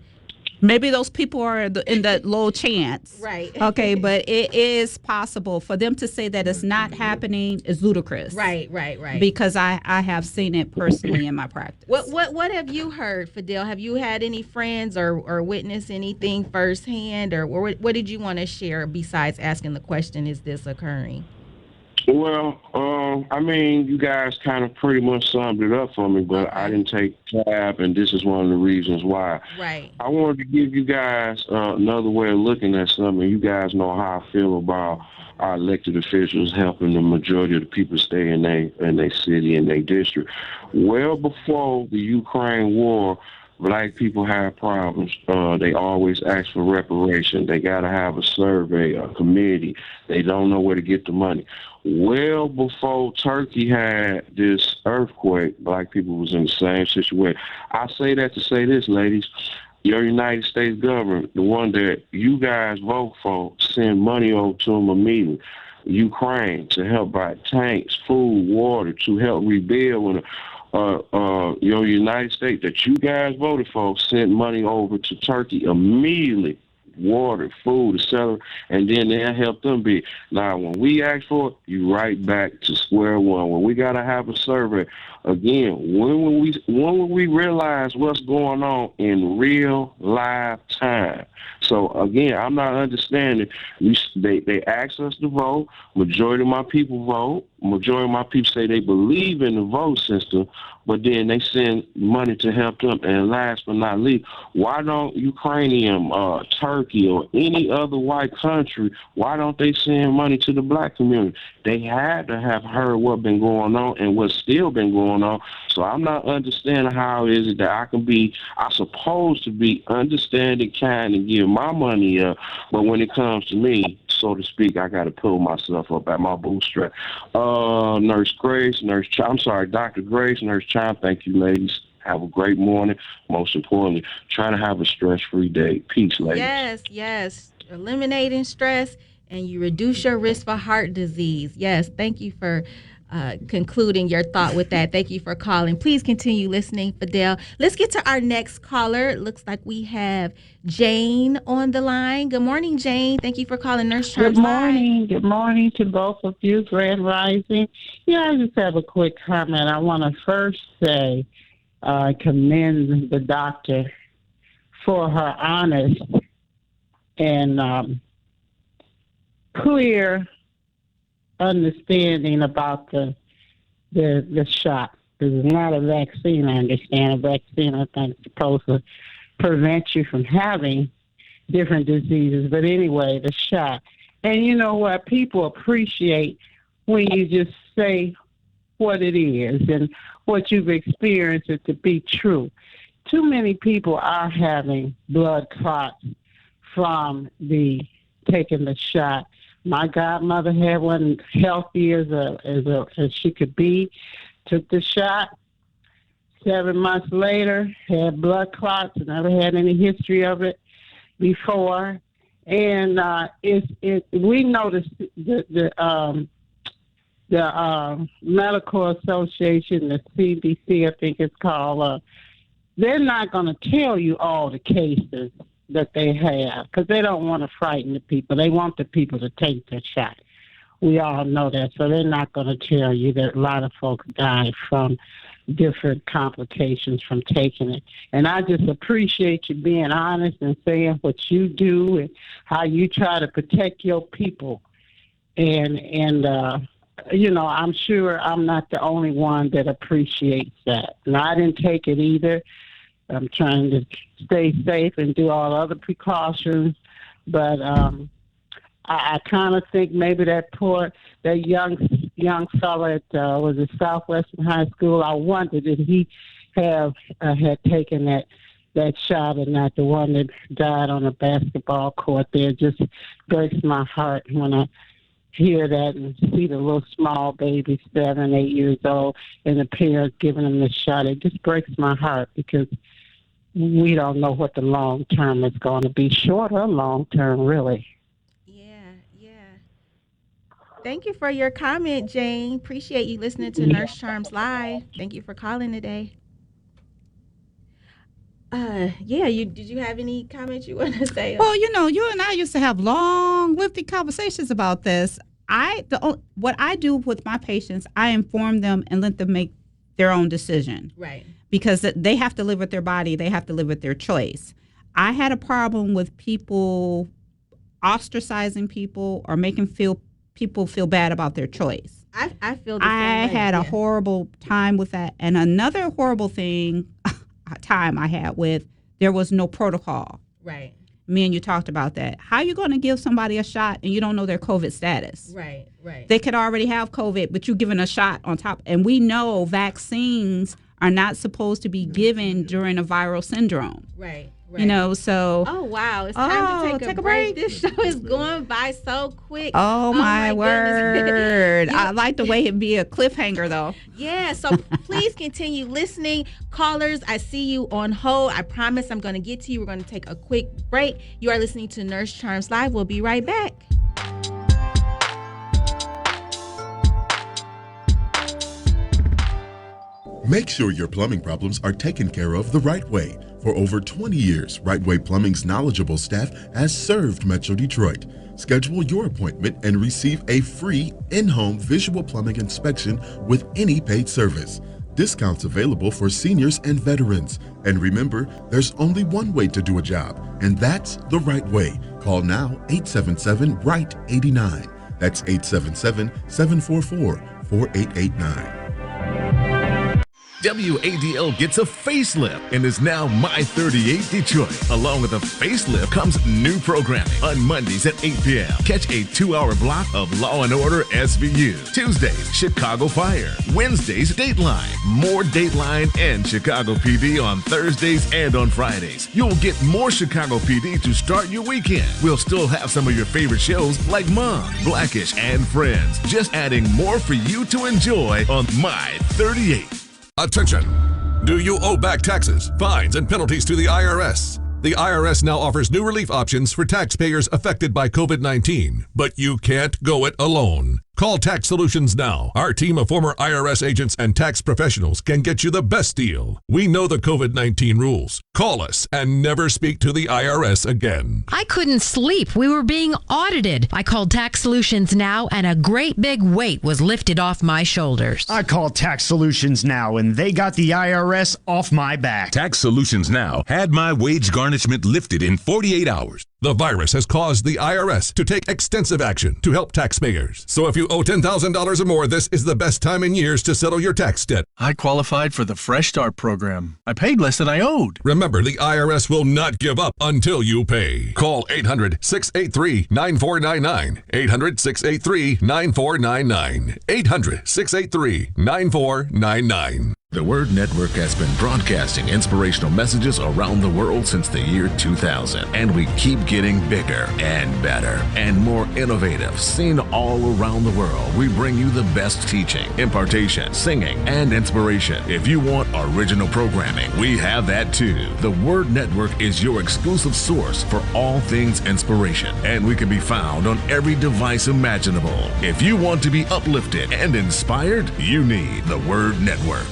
Speaker 17: maybe those people are in that low chance.
Speaker 8: Right.
Speaker 17: Okay, but it is possible. For them to say that it's not happening is ludicrous.
Speaker 8: Right.
Speaker 17: Because I have seen it personally in my practice.
Speaker 8: What have you heard, Fidel? Have you had any friends or witnessed anything firsthand, or what did you want to share besides asking the question, is this occurring?
Speaker 21: Well, I mean, you guys kind of pretty much summed it up for me, but I didn't take tab, and this is one of the reasons why.
Speaker 8: Right.
Speaker 21: I wanted to give you guys another way of looking at something. You guys know how I feel about our elected officials helping the majority of the people stay in their city and their district. Well before the Ukraine war, Black people have problems. They always ask for reparation. They got to have a survey, a committee. They don't know where to get the money. Well before Turkey had this earthquake, Black people was in the same situation. I say that to say this, ladies. Your United States government, the one that you guys vote for, send money over to them immediately. Ukraine, to help buy tanks, food, water, to help rebuild. When your United States that you guys voted for sent money over to Turkey immediately, water, food, etc., and then they'll help them be. Now, when we ask for it, you right back to square one. When we got to have a survey, again, when will we realize what's going on in real live time? So, again, I'm not understanding. They asked us to vote. Majority of my people vote. majority of my people say they believe in the vote system, but then they send money to help them. And last but not least, why don't Ukrainian, Turkey, or any other white country, why don't they send money to the black community? They had to have heard what's been going on and what's still been going on. So I'm not understanding how is it that I supposed to be understanding, kind, and give my money up, but when it comes to me, so to speak, I got to pull myself up at my bootstrap. Nurse Grace, Dr. Grace, Nurse Chime, thank you, ladies. Have a great morning. Most importantly, trying to have a stress-free day. Peace, ladies.
Speaker 8: Yes. Eliminating stress, and you reduce your risk for heart disease. Yes, thank you for concluding your thought with that. Thank you for calling. Please continue listening, Fidel. Let's get to our next caller. It looks like we have Jane on the line. Good morning, Jane. Thank you for calling Nurse Charms.
Speaker 16: Good morning. Good morning to both of you. Grand Rising. Yeah, I just have a quick comment. I want to first say commend the doctor for her honest and clear understanding about the shot. This is not a vaccine, I understand. A vaccine, I think, is supposed to prevent you from having different diseases. But anyway, the shot. And you know what? People appreciate when you just say what it is and what you've experienced it to be true. Too many people are having blood clots from taking the shot. My godmother had one, healthy as she could be, took the shot. 7 months later, had blood clots, never had any history of it before. And we noticed the Medical Association, the CDC, I think it's called, they're not going to tell you all the cases that they have, because they don't want to frighten the people. They want the people to take the shot. We all know that, so they're not going to tell you that a lot of folks died from different complications from taking it. And I just appreciate you being honest and saying what you do and how you try to protect your people. And you know, I'm sure I'm not the only one that appreciates that. And I didn't take it either. I'm trying to stay safe and do all other precautions, but I kind of think maybe that young fella at was it Southwestern High School. I wondered did he had taken that shot and not the one that died on a basketball court. There, it just breaks my heart when I hear that and see the little small baby, 7, 8 years old, and the parents giving him the shot. It just breaks my heart because we don't know what the long term is going to be, short or long term, really.
Speaker 8: Thank you for your comment, Jane. Appreciate you listening to Nurse Charms Live. Thank you for calling today. Did you have any comments you want to say?
Speaker 17: Well, you know, you and I used to have long, lengthy conversations about this. What I do with my patients, I inform them and let them make their own decision.
Speaker 8: Right.
Speaker 17: Because they have to live with their body. They have to live with their choice. I had a problem with people ostracizing people or making people feel bad about their choice.
Speaker 8: I feel the same way.
Speaker 17: I had a horrible time with that. And another horrible time I had with, there was no protocol.
Speaker 8: Right.
Speaker 17: Me and you talked about that. How are you going to give somebody a shot and you don't know their COVID status?
Speaker 8: Right.
Speaker 17: They could already have COVID, but you're giving a shot on top. And we know vaccines are not supposed to be given during a viral syndrome.
Speaker 8: Right.
Speaker 17: You know, so.
Speaker 8: Oh, wow. It's time to take a break. This show is going by so quick.
Speaker 17: Oh my word. I like the way it be a cliffhanger, though.
Speaker 8: Yeah, so please continue listening. Callers, I see you on hold. I promise I'm going to get to you. We're going to take a quick break. You are listening to Nurse Charms Live. We'll be right back.
Speaker 9: Make sure your plumbing problems are taken care of the right way. For over 20 years, Right Way Plumbing's knowledgeable staff has served Metro Detroit. Schedule your appointment and receive a free in-home visual plumbing inspection with any paid service. Discounts available for seniors and veterans. And remember, there's only one way to do a job, and that's the right way. Call now 877-RIGHT-89. That's 877-744-4444. 888-358-4889.
Speaker 13: WADL gets a facelift and is now My 38 Detroit. Along with a facelift comes new programming. On Mondays at 8 p.m., catch a 2-hour block of Law & Order SVU. Tuesdays, Chicago Fire. Wednesdays, Dateline. More Dateline and Chicago PD on Thursdays and on Fridays. You'll get more Chicago PD to start your weekend. We'll still have some of your favorite shows like Mom, Blackish, and Friends. Just adding more for you to enjoy on My 38.
Speaker 1: Attention! Do you owe back taxes, fines, and penalties to the IRS? The IRS now offers new relief options for taxpayers affected by COVID-19, but you can't go it alone. Call Tax Solutions now. Our team of former IRS agents and tax professionals can get you the best deal. We know the COVID-19 rules. Call us and never speak to the IRS again.
Speaker 11: I couldn't sleep. We were being audited. I called Tax Solutions now, and a great big weight was lifted off my shoulders.
Speaker 12: I called Tax Solutions now, and they got the IRS off my back.
Speaker 3: Tax Solutions Now had my wage garnishment lifted in 48 hours.
Speaker 1: The virus has caused the IRS to take extensive action to help taxpayers. So if you owe $10,000 or more, this is the best time in years to settle your tax debt.
Speaker 14: I qualified for the Fresh Start program. I paid less than I owed.
Speaker 1: Remember, the IRS will not give up until you pay. Call 800-683-9499. 800-683-9499. 800-683-9499.
Speaker 13: The Word Network has been broadcasting inspirational messages around the world since the year 2000, and we keep getting bigger and better and more innovative. Seen all around the world, we bring you the best teaching, impartation, singing, and inspiration. If you want original programming, we have that too. The Word Network is your exclusive source for all things inspiration, and we can be found on every device imaginable. If you want to be uplifted and inspired, you need the Word Network.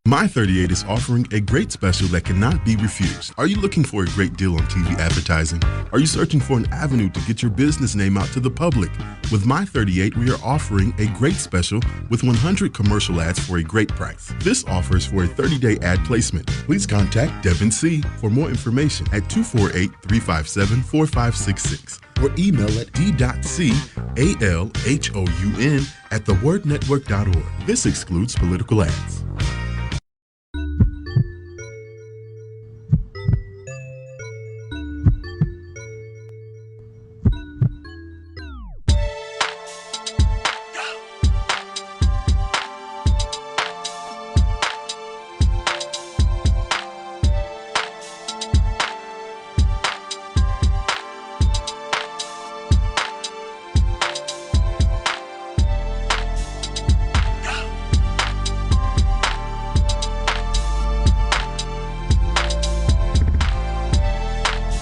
Speaker 9: My 38 is offering a great special that cannot be refused. Are you looking for a great deal on TV advertising? Are you searching for an avenue to get your business name out to the public? With My 38, we are offering a great special with 100 commercial ads for a great price. This offer is for a 30-day ad placement. Please contact Devin C. for more information at 248-357-4566 or email at d.calhoun@thewordnetwork.org. This excludes political ads.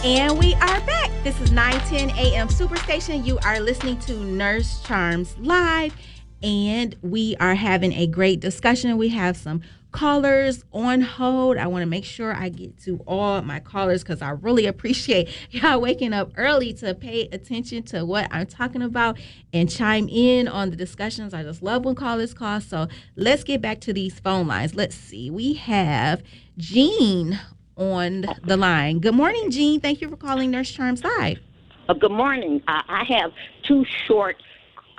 Speaker 8: And we are back. This is 910 a.m. Superstation. You are listening to Nurse Charms Live, and we are having a great discussion. We have some callers on hold. I want to make sure I get to all my callers because I really appreciate y'all waking up early to pay attention to what I'm talking about and chime in on the discussions. I just love when callers call. So let's get back to these phone lines. Let's see. We have Jean on the line. Good morning, Jean. Thank you for calling Nurse Charms Live.
Speaker 22: Good morning. I have two short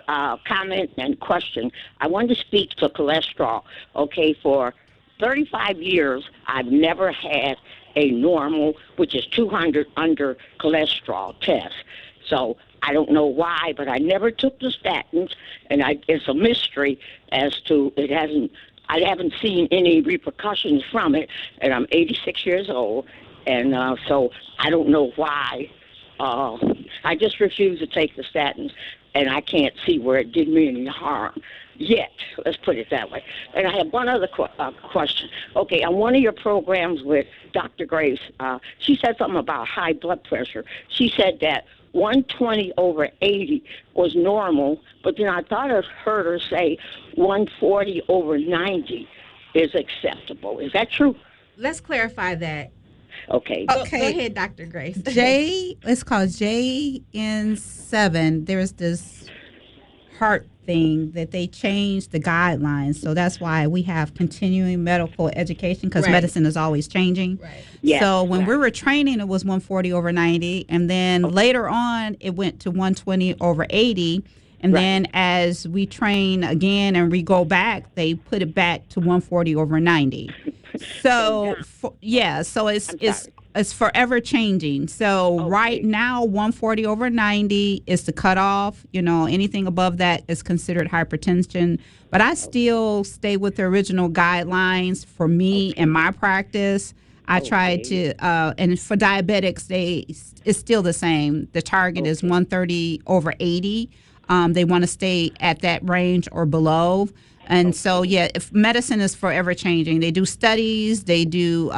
Speaker 22: comment and question. I want to speak to cholesterol. Okay, for 35 years, I've never had a normal, which is 200 under cholesterol test. So I don't know why, but I never took the statins, and it's a mystery as to I haven't seen any repercussions from it, and I'm 86 years old, and so I don't know why. I just refuse to take the statins, and I can't see where it did me any harm yet. Let's put it that way. And I have one other question. Okay, on one of your programs with Dr. Grace, she said something about high blood pressure. She said that 120/80 was normal, but then I thought I heard her say 140/90 is acceptable. Is that true?
Speaker 8: Let's clarify that.
Speaker 22: Okay.
Speaker 8: Go ahead, Dr. Grace.
Speaker 17: It's called JN7. There's this heart thing that they changed the guidelines. So that's why we have continuing medical education because medicine is always changing.
Speaker 22: Right. Yeah,
Speaker 17: so when we were training, it was 140/90. And then later on, it went to 120/80. And then as we train again and we go back, they put it back to 140 over 90. So, so it's forever changing. So right now, 140 over 90 is the cutoff. Anything above that is considered hypertension. But I still stay with the original guidelines for me in my practice. I try to, and for diabetics, it's still the same. The target is 130 over 80. They want to stay at that range or below. And so, if medicine is forever changing. They do studies, they do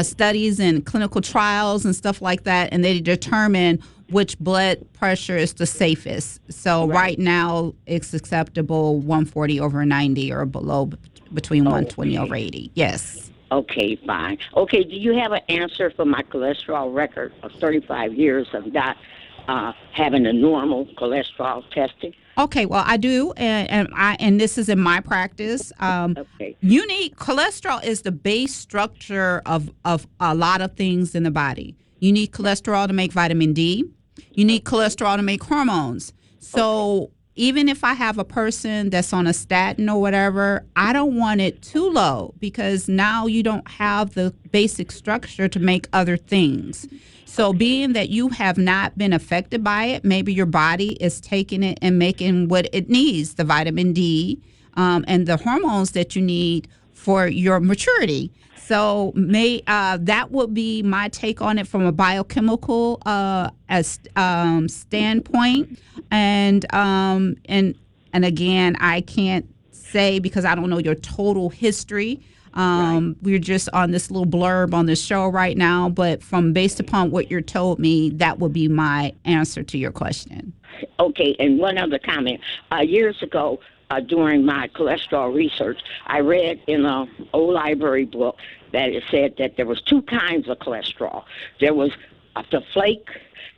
Speaker 17: studies and clinical trials and stuff like that, and they determine which blood pressure is the safest. So right now, it's acceptable 140 over 90 or below, between 120 over 80. Yes.
Speaker 22: Okay, fine. Okay, do you have an answer for my cholesterol record of 35 years of not having a normal cholesterol testing?
Speaker 17: Okay, well, I do, and this is in my practice. Unique cholesterol is the base structure of a lot of things in the body. You need cholesterol to make vitamin D. You need cholesterol to make hormones. So even if I have a person that's on a statin or whatever, I don't want it too low because now you don't have the basic structure to make other things. So being that you have not been affected by it, maybe your body is taking it and making what it needs, the vitamin D and the hormones that you need for your maturity. So that would be my take on it from a biochemical standpoint. And again, I can't say because I don't know your total history. We're just on this little blurb on the show right now, but based upon what you're told me, that would be my answer to your question.
Speaker 22: Okay, and one other comment. Years ago, during my cholesterol research, I read in an old library book that it said that there was two kinds of cholesterol. There was the flake,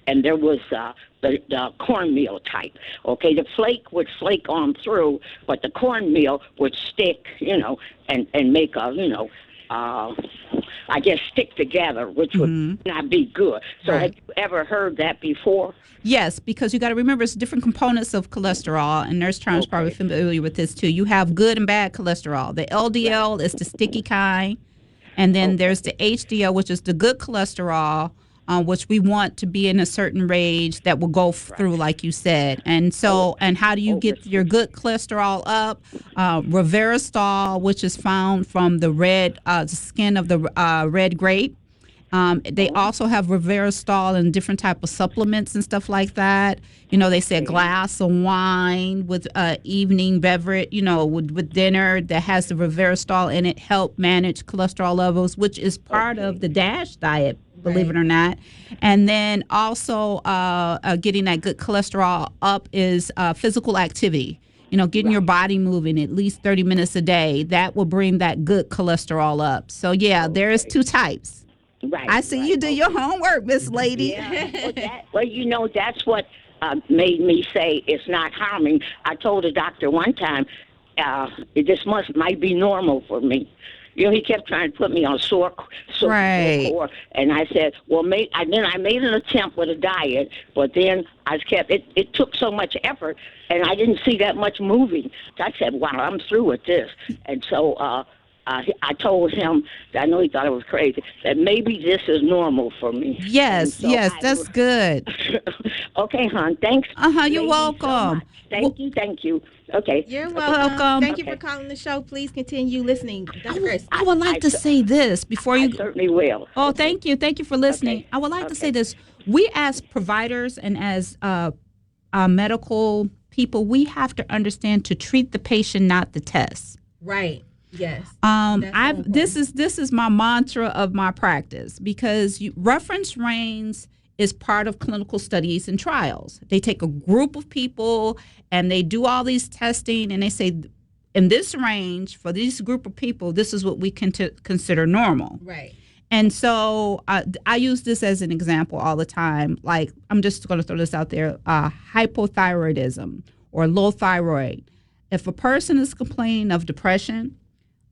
Speaker 22: and there was the cornmeal type. Okay, the flake would flake on through, but the cornmeal would stick, and make I guess stick together, which would not be good. So have you ever heard that before?
Speaker 17: Yes, because you got to remember it's different components of cholesterol, and Nurse Charm's probably familiar with this too. You have good and bad cholesterol. The LDL is the sticky kind, and then there's the HDL, which is the good cholesterol, which we want to be in a certain range that will go through, like you said. And so, and how do you get your good cholesterol up? Resveratrol, which is found from the skin of the red grape. They also have resveratrol in different type of supplements and stuff like that. They say a glass of wine with evening beverage, with dinner that has the resveratrol in it help manage cholesterol levels, which is part of the DASH diet, believe it or not. And then also getting that good cholesterol up is physical activity. Getting your body moving at least 30 minutes a day, that will bring that good cholesterol up. So, there's two types.
Speaker 22: Right.
Speaker 17: I see you do your homework, Miss Lady.
Speaker 22: Yeah. Well, that's what made me say it's not harming. I told the doctor one time, this might be normal for me. He kept trying to put me on sore core, and I said, well, then I made an attempt with a diet, but then I kept it. It took so much effort, and I didn't see that much moving. I said, wow, I'm through with this, and so. I told him, I know he thought it was crazy, that maybe this is normal for me.
Speaker 17: Yes, that's good.
Speaker 22: Okay, hon, thanks.
Speaker 17: You're welcome.
Speaker 22: So thank you. Okay.
Speaker 8: You're welcome. Thank you for calling the show. Please continue listening.
Speaker 17: I would like to say this before you...
Speaker 22: I certainly will.
Speaker 17: Oh, thank you. Thank you for listening. Okay. I would like to say this. We as providers and as medical people, we have to understand to treat the patient, not the test.
Speaker 8: Right. Yes.
Speaker 17: This is my mantra of my practice because reference range is part of clinical studies and trials. They take a group of people and they do all these testing and they say, in this range for this group of people, this is what we can consider normal.
Speaker 8: Right.
Speaker 17: And so I use this as an example all the time. Like, I'm just going to throw this out there, hypothyroidism or low thyroid. If a person is complaining of depression,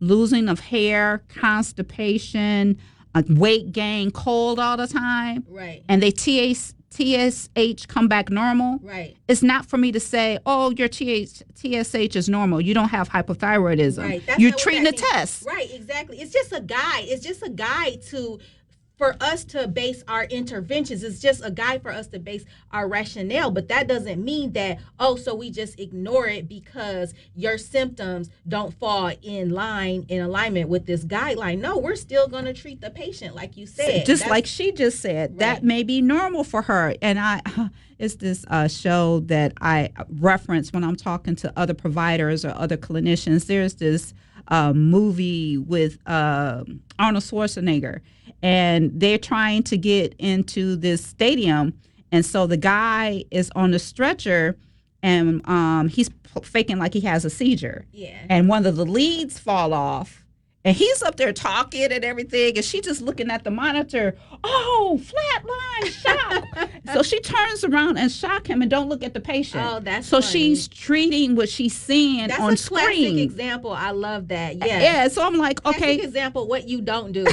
Speaker 17: losing of hair, constipation, weight gain, cold all the time,
Speaker 8: right,
Speaker 17: and they TSH TSH come back normal,
Speaker 8: right,
Speaker 17: it's not for me to say, oh, your TSH is normal. You don't have hypothyroidism.
Speaker 8: Right. That's
Speaker 17: You're
Speaker 8: not what
Speaker 17: treating
Speaker 8: that
Speaker 17: the
Speaker 8: means.
Speaker 17: test.
Speaker 8: Right, exactly. It's just a guide. It's just a guide for us to base our interventions. It's just a guide for us to base our rationale, but that doesn't mean that, so we just ignore it because your symptoms don't fall in alignment with this guideline. No, we're still going to treat the patient like you said.
Speaker 17: Just like she just said, right. That may be normal for her. And it's this show that I reference when I'm talking to other providers or other clinicians. There's this movie with Arnold Schwarzenegger, and they're trying to get into this stadium, and so the guy is on the stretcher, and he's faking like he has a seizure.
Speaker 8: Yeah.
Speaker 17: And one of the leads fall off, and he's up there talking and everything, and she just looking at the monitor. Oh, flatline shock. So she turns around and shock him and don't look at the patient.
Speaker 8: Oh, that's
Speaker 17: so
Speaker 8: funny.
Speaker 17: She's treating what she's seeing
Speaker 8: that's
Speaker 17: on screen.
Speaker 8: That's a classic example. I love that. Yes.
Speaker 17: Yeah. So I'm like, okay.
Speaker 8: Classic example, what you don't do.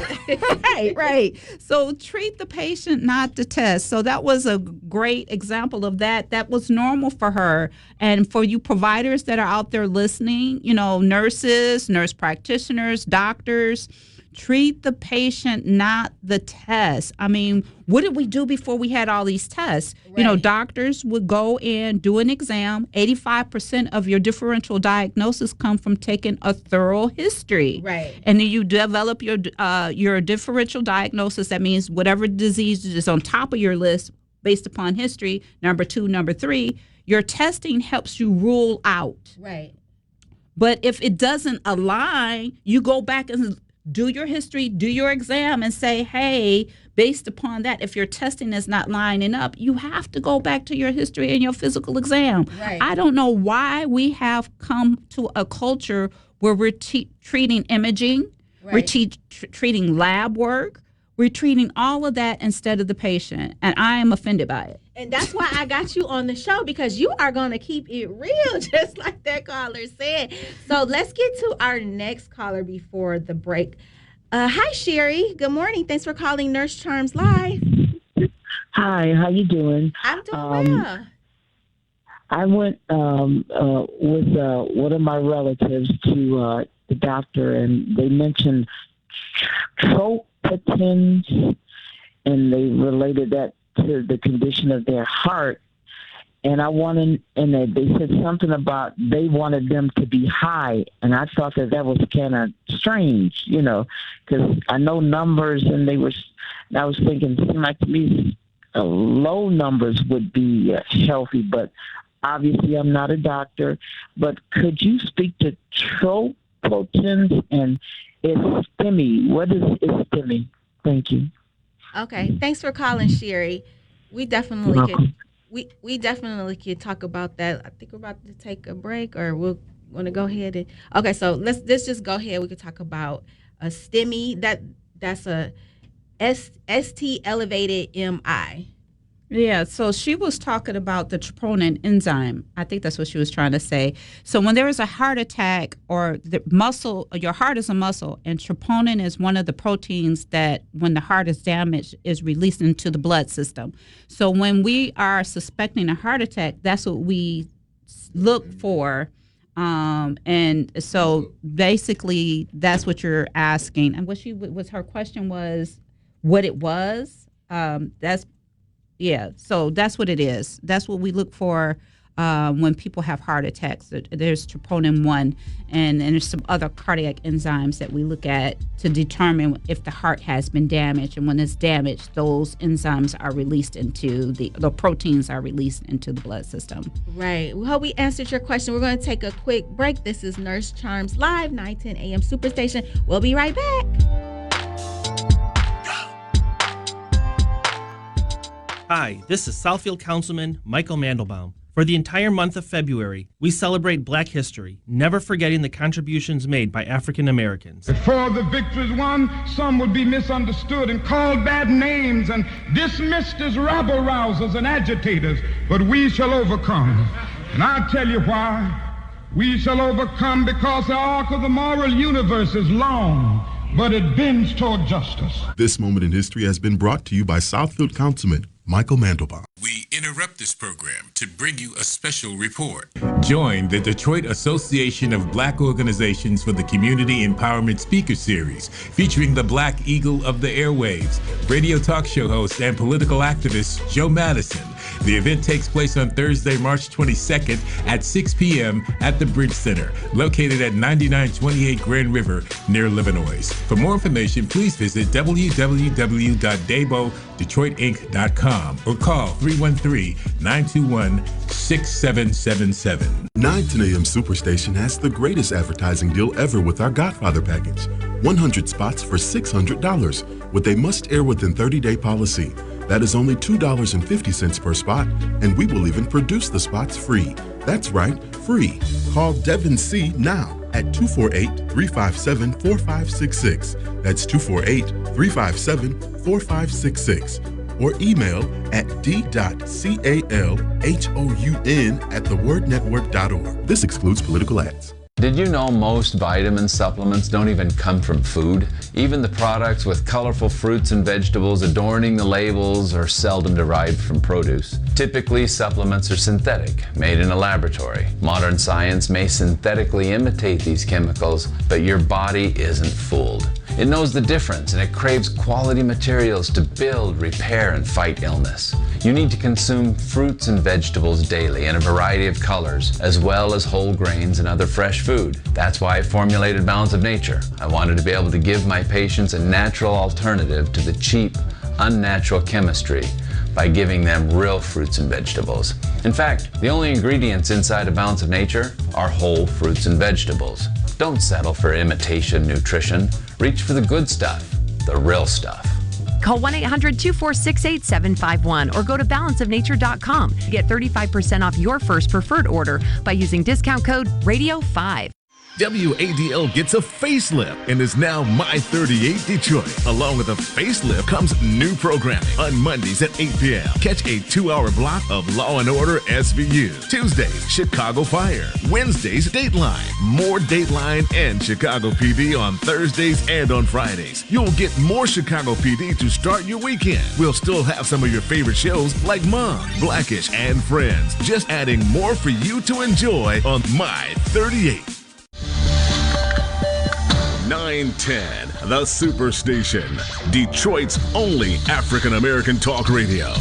Speaker 17: Right. So treat the patient, not the test. So that was a great example of that. That was normal for her. And for you providers that are out there listening, nurses, nurse practitioners, doctors, treat the patient, not the test. I mean, what did we do before we had all these tests? Right. Doctors would go in, do an exam. 85% of your differential diagnosis come from taking a thorough history.
Speaker 8: Right.
Speaker 17: And then you develop your differential diagnosis. That means whatever disease is on top of your list based upon history. Number 2, number 3, your testing helps you rule out.
Speaker 8: Right.
Speaker 17: But if it doesn't align, you go back and do your history, do your exam, and say, hey, based upon that, if your testing is not lining up, you have to go back to your history and your physical exam.
Speaker 8: Right.
Speaker 17: I don't know why we have come to a culture where we're treating imaging,
Speaker 8: right.
Speaker 17: we're treating lab work, we're treating all of that instead of the patient, and I am offended by it.
Speaker 8: And that's why I got you on the show, because you are going to keep it real, just like that caller said. So let's get to our next caller before the break. Hi, Sherry. Good morning. Thanks for calling Nurse Charms Live.
Speaker 4: Hi, how you doing?
Speaker 8: I'm doing well.
Speaker 4: I went with one of my relatives to the doctor, and they mentioned tropotins, and they related that to the condition of their heart. And they said something about they wanted them to be high, and I thought that was kind of strange, because I know numbers, and I was thinking, it seemed like to me low numbers would be healthy, but obviously I'm not a doctor. But could you speak to tropotins and STEMI? What is STEMI? Thank you.
Speaker 8: Okay, thanks for calling, Sherry. We definitely could. We definitely could talk about that. I think we're about to take a break, or we'll want to go ahead and. Okay, so let's just go ahead. We could talk about a STEMI. That's a ST elevated MI.
Speaker 17: Yeah, so she was talking about the troponin enzyme. I think that's what she was trying to say. So when there is a heart attack, or the muscle, your heart is a muscle, and troponin is one of the proteins that, when the heart is damaged, is released into the blood system. So when we are suspecting a heart attack, that's what we look for. And so basically, that's what you're asking. And her question was what it was. So that's what it is. That's what we look for when people have heart attacks. There's troponin 1, and there's some other cardiac enzymes that we look at to determine if the heart has been damaged. And when it's damaged, those enzymes are released into the proteins are released into the blood system.
Speaker 8: Right. We hope we answered your question. We're going to take a quick break. This is Nurse Charms Live, 910 AM Superstation. We'll be right back.
Speaker 18: Hi, this is Southfield Councilman Michael Mandelbaum. For the entire month of February, we celebrate Black history, never forgetting the contributions made by African Americans.
Speaker 23: Before the victory is won, some would be misunderstood and called bad names and dismissed as rabble-rousers and agitators, but we shall overcome. And I'll tell you why. We shall overcome because the arc of the moral universe is long, but it bends toward justice.
Speaker 9: This moment in history has been brought to you by Southfield Councilman Michael Mandelbaum.
Speaker 3: We interrupt this program to bring you a special report. Join the Detroit Association of Black Organizations for the Community Empowerment Speaker Series, featuring the Black Eagle of the Airwaves, radio talk show host and political activist Joe Madison. The event takes place on Thursday, March 22nd at 6 p.m. at the Bridge Center, located at 9928 Grand River near Livernois. For more information, please visit www.debodetroitinc.com or call 313-921-6777.
Speaker 9: 910 AM Superstation has the greatest advertising deal ever with our Godfather package. 100 spots for $600 with a must-air within 30-day policy. That is only $2.50 per spot, and we will even produce the spots free. That's right, free. Call Devin C. now at 248-357-4566. That's 248-357-4566. Or email at d.calhoun@thewordnetwork.org. This excludes political ads.
Speaker 10: Did you know most vitamin supplements don't even come from food? Even the products with colorful fruits and vegetables adorning the labels are seldom derived from produce. Typically, supplements are synthetic, made in a laboratory. Modern science may synthetically imitate these chemicals, but your body isn't fooled. It knows the difference, and it craves quality materials to build, repair, and fight illness. You need to consume fruits and vegetables daily in a variety of colors, as well as whole grains and other fresh food. That's why I formulated Balance of Nature. I wanted to be able to give my patients a natural alternative to the cheap, unnatural chemistry by giving them real fruits and vegetables. In fact, the only ingredients inside a Balance of Nature are whole fruits and vegetables. Don't settle for imitation nutrition. Reach for the good stuff, the real stuff.
Speaker 5: Call 1-800-246-8751 or go to balanceofnature.com to get 35% off your first preferred order by using discount code RADIO5.
Speaker 13: WADL gets a facelift and is now My 38 Detroit. Along with a facelift comes new programming. On Mondays at 8 p.m., catch a 2-hour block of Law & Order SVU. Tuesdays, Chicago Fire. Wednesdays, Dateline. More Dateline and Chicago PD on Thursdays and on Fridays. You'll get more Chicago PD to start your weekend. We'll still have some of your favorite shows like Mom, Blackish, and Friends. Just adding more for you to enjoy on My 38. 910, the Superstation, Detroit's only African-American talk radio.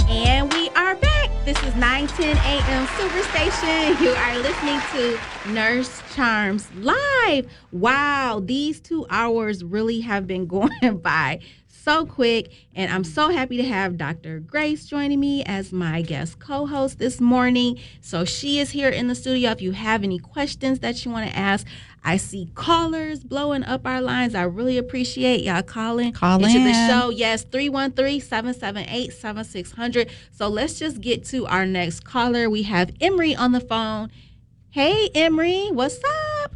Speaker 8: And we are back. This is 910 AM Superstation. You are listening to Nurse Charms Live. Wow, these 2 hours really have been going by so quick. And I'm so happy to have Dr. Grace joining me as my guest co-host this morning. So she is here in the studio. If you have any questions that you want to ask, I see callers blowing up our lines. I really appreciate y'all calling into the show. Yes, 313-778-7600. So let's just get to our next caller. We have Emery on the phone. Hey, Emery, what's up?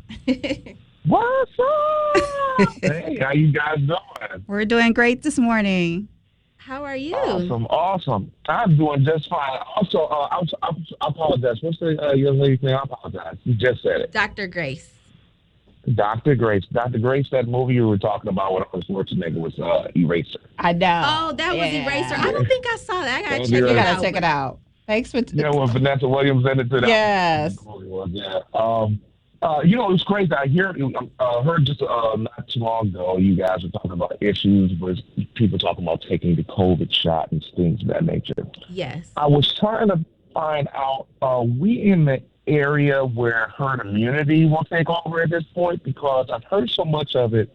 Speaker 15: What's up? Hey, how you guys doing?
Speaker 17: We're doing great this morning.
Speaker 8: How are you?
Speaker 15: Awesome. I'm doing just fine. Also, I apologize. What's the young lady's name? I apologize. You just said it.
Speaker 8: Dr. Grace.
Speaker 15: Dr. Grace. Dr. Grace, that movie you were talking about with Arnold Schwarzenegger was Eraser.
Speaker 17: I know.
Speaker 8: Oh, that was Eraser. I don't think I saw that. I got to
Speaker 15: You
Speaker 17: gotta check it out. Thanks for
Speaker 15: with Vanessa Williams in it today.
Speaker 17: Yes.
Speaker 15: It's crazy. I heard just not too long ago you guys were talking about issues with people talking about taking the COVID shot and things of that nature.
Speaker 8: Yes.
Speaker 15: I was trying to find out, are we in the area where herd immunity will take over at this point? Because I've heard so much of it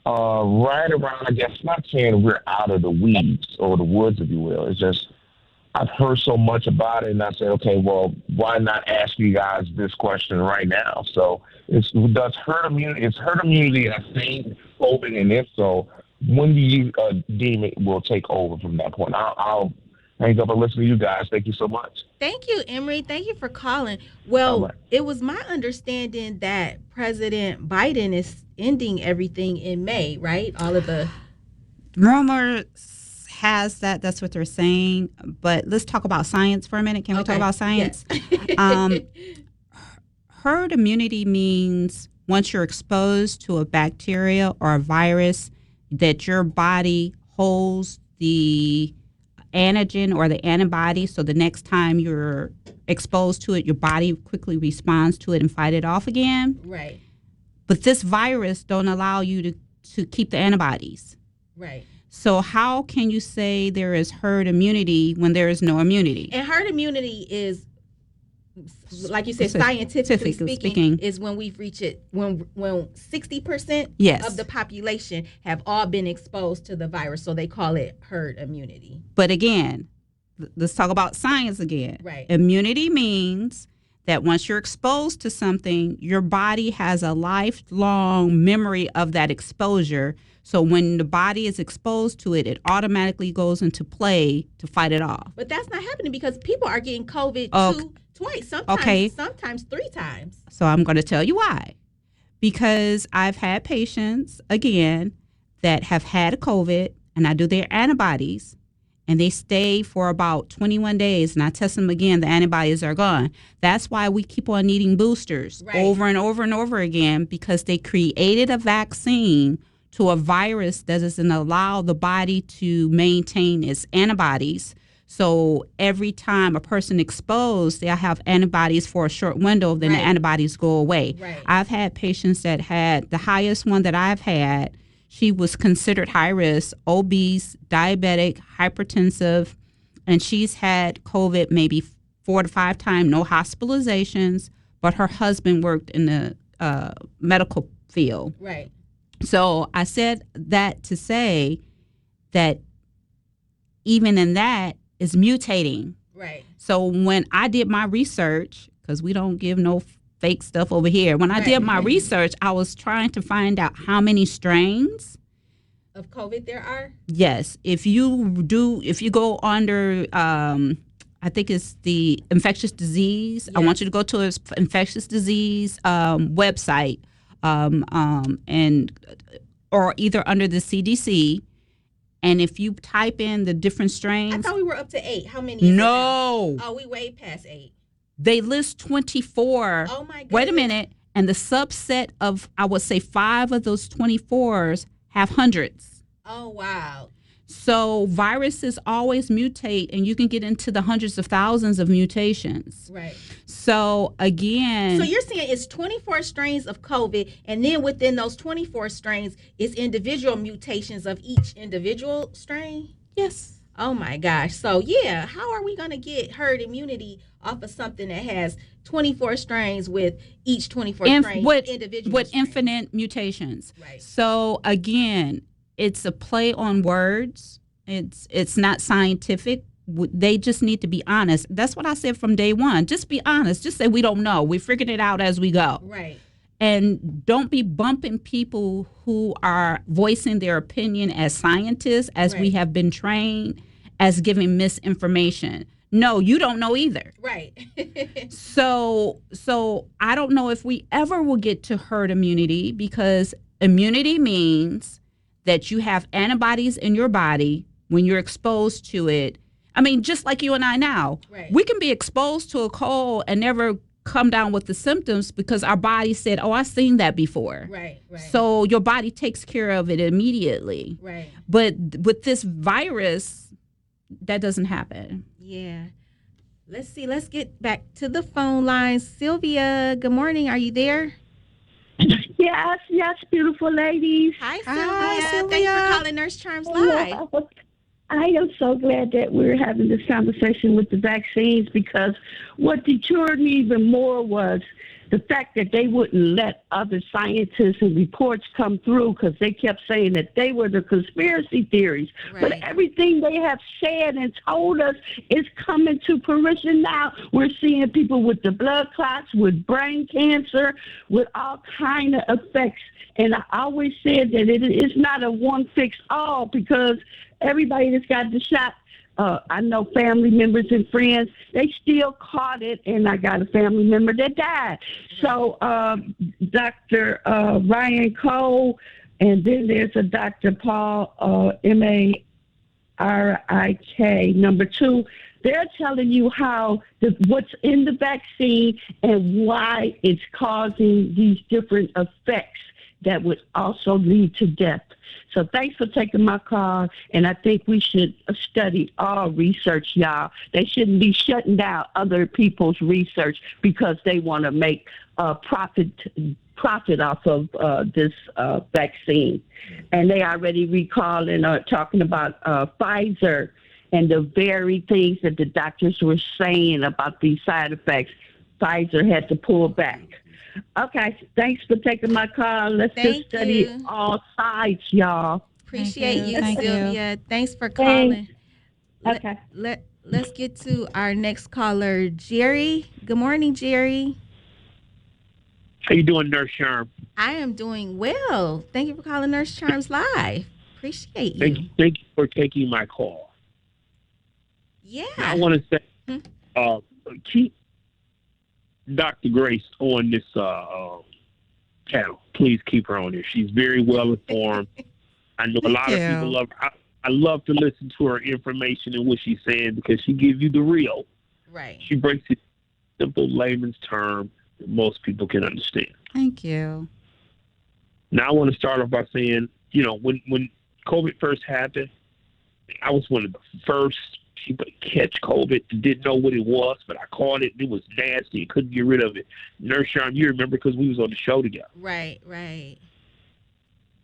Speaker 15: right around, I guess, not saying we're out of the weeds or the woods, if you will. It's just I've heard so much about it, and I said, okay, well, why not ask you guys this question right now? So is herd immunity a thing open, and if so, when do you deem it will take over from that point? I'll hang up and listen to you guys. Thank you so much.
Speaker 8: Thank you, Emery. Thank you for calling. Well, It was my understanding that President Biden ending everything in May, right? All of the
Speaker 17: rumors has that's what they're saying. But let's talk about science for a minute. Can we talk about science? Yes. Herd immunity means once you're exposed to a bacteria or a virus, that your body holds the antigen or the antibody, so the next time you're exposed to it, your body quickly responds to it and fight it off again.
Speaker 8: Right.
Speaker 17: But this virus don't allow you to keep the antibodies.
Speaker 8: Right.
Speaker 17: So how can you say there is herd immunity when there is no immunity?
Speaker 8: And herd immunity is, like you said, scientifically speaking, is when we've reached it, when 60% of the population have all been exposed to the virus. So they call it herd immunity.
Speaker 17: But again, let's talk about science again.
Speaker 8: Right.
Speaker 17: Immunity means that once you're exposed to something, your body has a lifelong memory of that exposure. So when the body is exposed to it, it automatically goes into play to fight it off.
Speaker 8: But that's not happening because people are getting COVID twice, sometimes 3 times.
Speaker 17: So I'm going to tell you why. Because I've had patients, again, that have had COVID, and I do their antibodies, and they stay for about 21 days, and I test them again, the antibodies are gone. That's why we keep on needing boosters over and over and over again, because they created a vaccine to a virus that doesn't allow the body to maintain its antibodies. So every time a person exposed, they'll have antibodies for a short window, then the antibodies go away.
Speaker 8: Right.
Speaker 17: I've had patients that had, the highest one that I've had, she was considered high risk, obese, diabetic, hypertensive, and she's had COVID maybe 4 to 5 times, no hospitalizations, but her husband worked in the medical field.
Speaker 8: Right.
Speaker 17: So I said that to say that even in that is mutating.
Speaker 8: Right.
Speaker 17: So when I did my research, because we don't give no fake stuff over here. When I did my research, I was trying to find out how many strains
Speaker 8: of COVID there are.
Speaker 17: Yes. If you go under, I think it's the infectious disease. Yes. I want you to go to an infectious disease website, or either under the CDC. And if you type in the different strains.
Speaker 8: I thought we were up to 8. How many?
Speaker 17: No.
Speaker 8: Oh, we way past 8.
Speaker 17: They list 24.
Speaker 8: Oh, my goodness.
Speaker 17: Wait a minute. And the subset of, I would say 5 of those 24s have hundreds.
Speaker 8: Oh, wow.
Speaker 17: So viruses always mutate, and you can get into the hundreds of thousands of mutations.
Speaker 8: Right.
Speaker 17: So, again.
Speaker 8: So you're saying it's 24 strains of COVID, and then within those 24 strains is individual mutations of each individual strain?
Speaker 17: Yes.
Speaker 8: Oh, my gosh. So, yeah, how are we going to get herd immunity off of something that has 24 strains with each 24 strains individual
Speaker 17: with
Speaker 8: strains?
Speaker 17: Infinite mutations?
Speaker 8: Right.
Speaker 17: So, again, it's a play on words. It's not scientific. They just need to be honest. That's what I said from day one. Just be honest. Just say we don't know. We're figuring it out as we go.
Speaker 8: Right.
Speaker 17: And don't be bumping people who are voicing their opinion as scientists, as we have been trained, as giving misinformation. No, you don't know either.
Speaker 8: Right.
Speaker 17: So I don't know if we ever will get to herd immunity, because immunity means that you have antibodies in your body when you're exposed to it. I mean, just like you and I now.
Speaker 8: Right.
Speaker 17: We can be exposed to a cold and never come down with the symptoms because our body said, oh, I've seen that before.
Speaker 8: Right.
Speaker 17: So your body takes care of it immediately.
Speaker 8: Right.
Speaker 17: But with this virus, that doesn't happen.
Speaker 8: Yeah. Let's see. Let's get back to the phone lines. Sylvia, good morning. Are you there?
Speaker 2: Yes, beautiful ladies.
Speaker 8: Hi, Sylvia. Thanks for calling Nurse Charms Live.
Speaker 2: I am so glad that we're having this conversation with the vaccines, because what deterred me even more was the fact that they wouldn't let other scientists and reports come through, because they kept saying that they were the conspiracy theories.
Speaker 8: Right.
Speaker 2: But everything they have said and told us is coming to fruition now. We're seeing people with the blood clots, with brain cancer, with all kind of effects. And I always said that it is not a one-fix-all, because everybody that's got the shot I know family members and friends, they still caught it, and I got a family member that died. So Dr. Ryan Cole, and then there's a Dr. Paul, Marik, number 2. They're telling you how what's in the vaccine and why it's causing these different effects that would also lead to death. So thanks for taking my call, and I think we should study all research, y'all. They shouldn't be shutting down other people's research because they want to make profit off of this vaccine. And they already recalling or talking about Pfizer and the very things that the doctors were saying about these side effects. Pfizer had to pull back. Okay, thanks for taking my call. Let's just study all sides, y'all.
Speaker 8: Appreciate you, Sylvia. Thanks for calling.
Speaker 2: Okay.
Speaker 8: Let's get to our next caller, Jerry. Good morning, Jerry.
Speaker 6: How you doing, Nurse Charm?
Speaker 8: I am doing well. Thank you for calling Nurse Charms Live. Appreciate you.
Speaker 6: Thank you for taking my call.
Speaker 8: Yeah.
Speaker 6: Now, I want to say, keep Dr. Grace on this channel. Please keep her on there. She's very well informed. I know a lot of people love her. I love to listen to her information and what she's saying because she gives you the real.
Speaker 8: Right.
Speaker 6: She breaks it in simple layman's term that most people can understand.
Speaker 17: Thank you.
Speaker 6: Now I want to start off by saying, when COVID first happened, I was one of the first people to catch COVID and didn't know what it was, but I caught it and it was nasty and couldn't get rid of it. Nurse Sharon, you remember because we was on the show together.
Speaker 8: Right.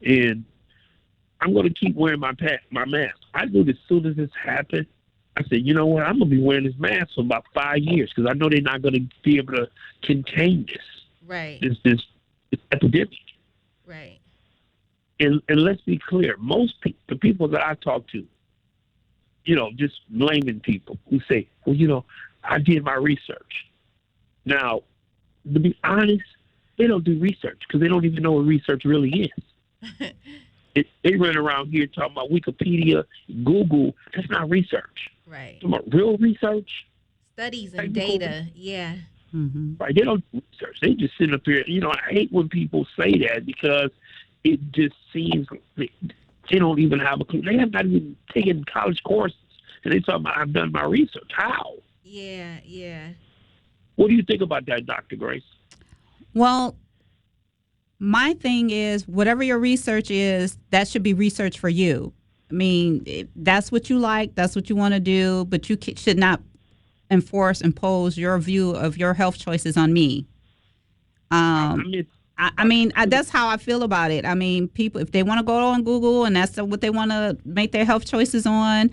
Speaker 6: And I'm going to keep wearing my mask. I knew that as soon as this happened, I said, you know what, I'm going to be wearing this mask for about 5 years because I know they're not going to be able to contain this.
Speaker 8: Right.
Speaker 6: This epidemic.
Speaker 8: Right.
Speaker 6: And let's be clear, the people that I talk to, just layman people who say, well, I did my research. Now, to be honest, they don't do research because they don't even know what research really is. They run around here talking about Wikipedia, Google. That's not research.
Speaker 8: Right.
Speaker 6: Talking about real research.
Speaker 8: Studies and data. Yeah.
Speaker 17: Mm-hmm.
Speaker 6: Right. They don't do research. They just sit up here. I hate when people say that because it just seems like they don't even have a clue. They have not even taken college courses. And they talk about, I've done my research. How?
Speaker 8: Yeah.
Speaker 6: What do you think about that, Dr. Grace?
Speaker 17: Well, my thing is, whatever your research is, that should be research for you. I mean, that's what you like, that's what you want to do, but you should not impose your view of your health choices on me. That's how I feel about it. I mean, people, if they want to go on Google and that's what they want to make their health choices on,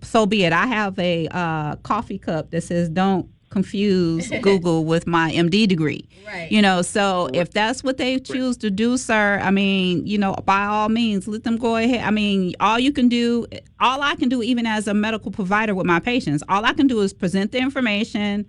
Speaker 17: so be it. I have a coffee cup that says, don't confuse Google with my MD degree.
Speaker 8: Right.
Speaker 17: So if that's what they choose to do, sir, I mean, by all means, let them go ahead. I mean, all I can do, even as a medical provider with my patients, all I can do is present the information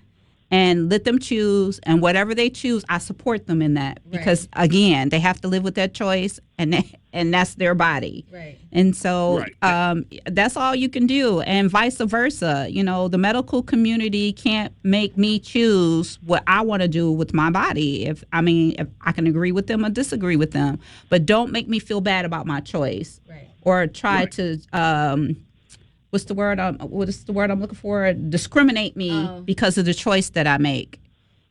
Speaker 17: and let them choose, and whatever they choose, I support them in that.
Speaker 8: Right.
Speaker 17: Because again, they have to live with that choice, and that's their body.
Speaker 8: Right.
Speaker 17: And so that's all you can do, and vice versa. The medical community can't make me choose what I want to do with my body. If I can agree with them or disagree with them, but don't make me feel bad about my choice, or try to. What's the word I'm looking for? Discriminate me because of the choice that I make.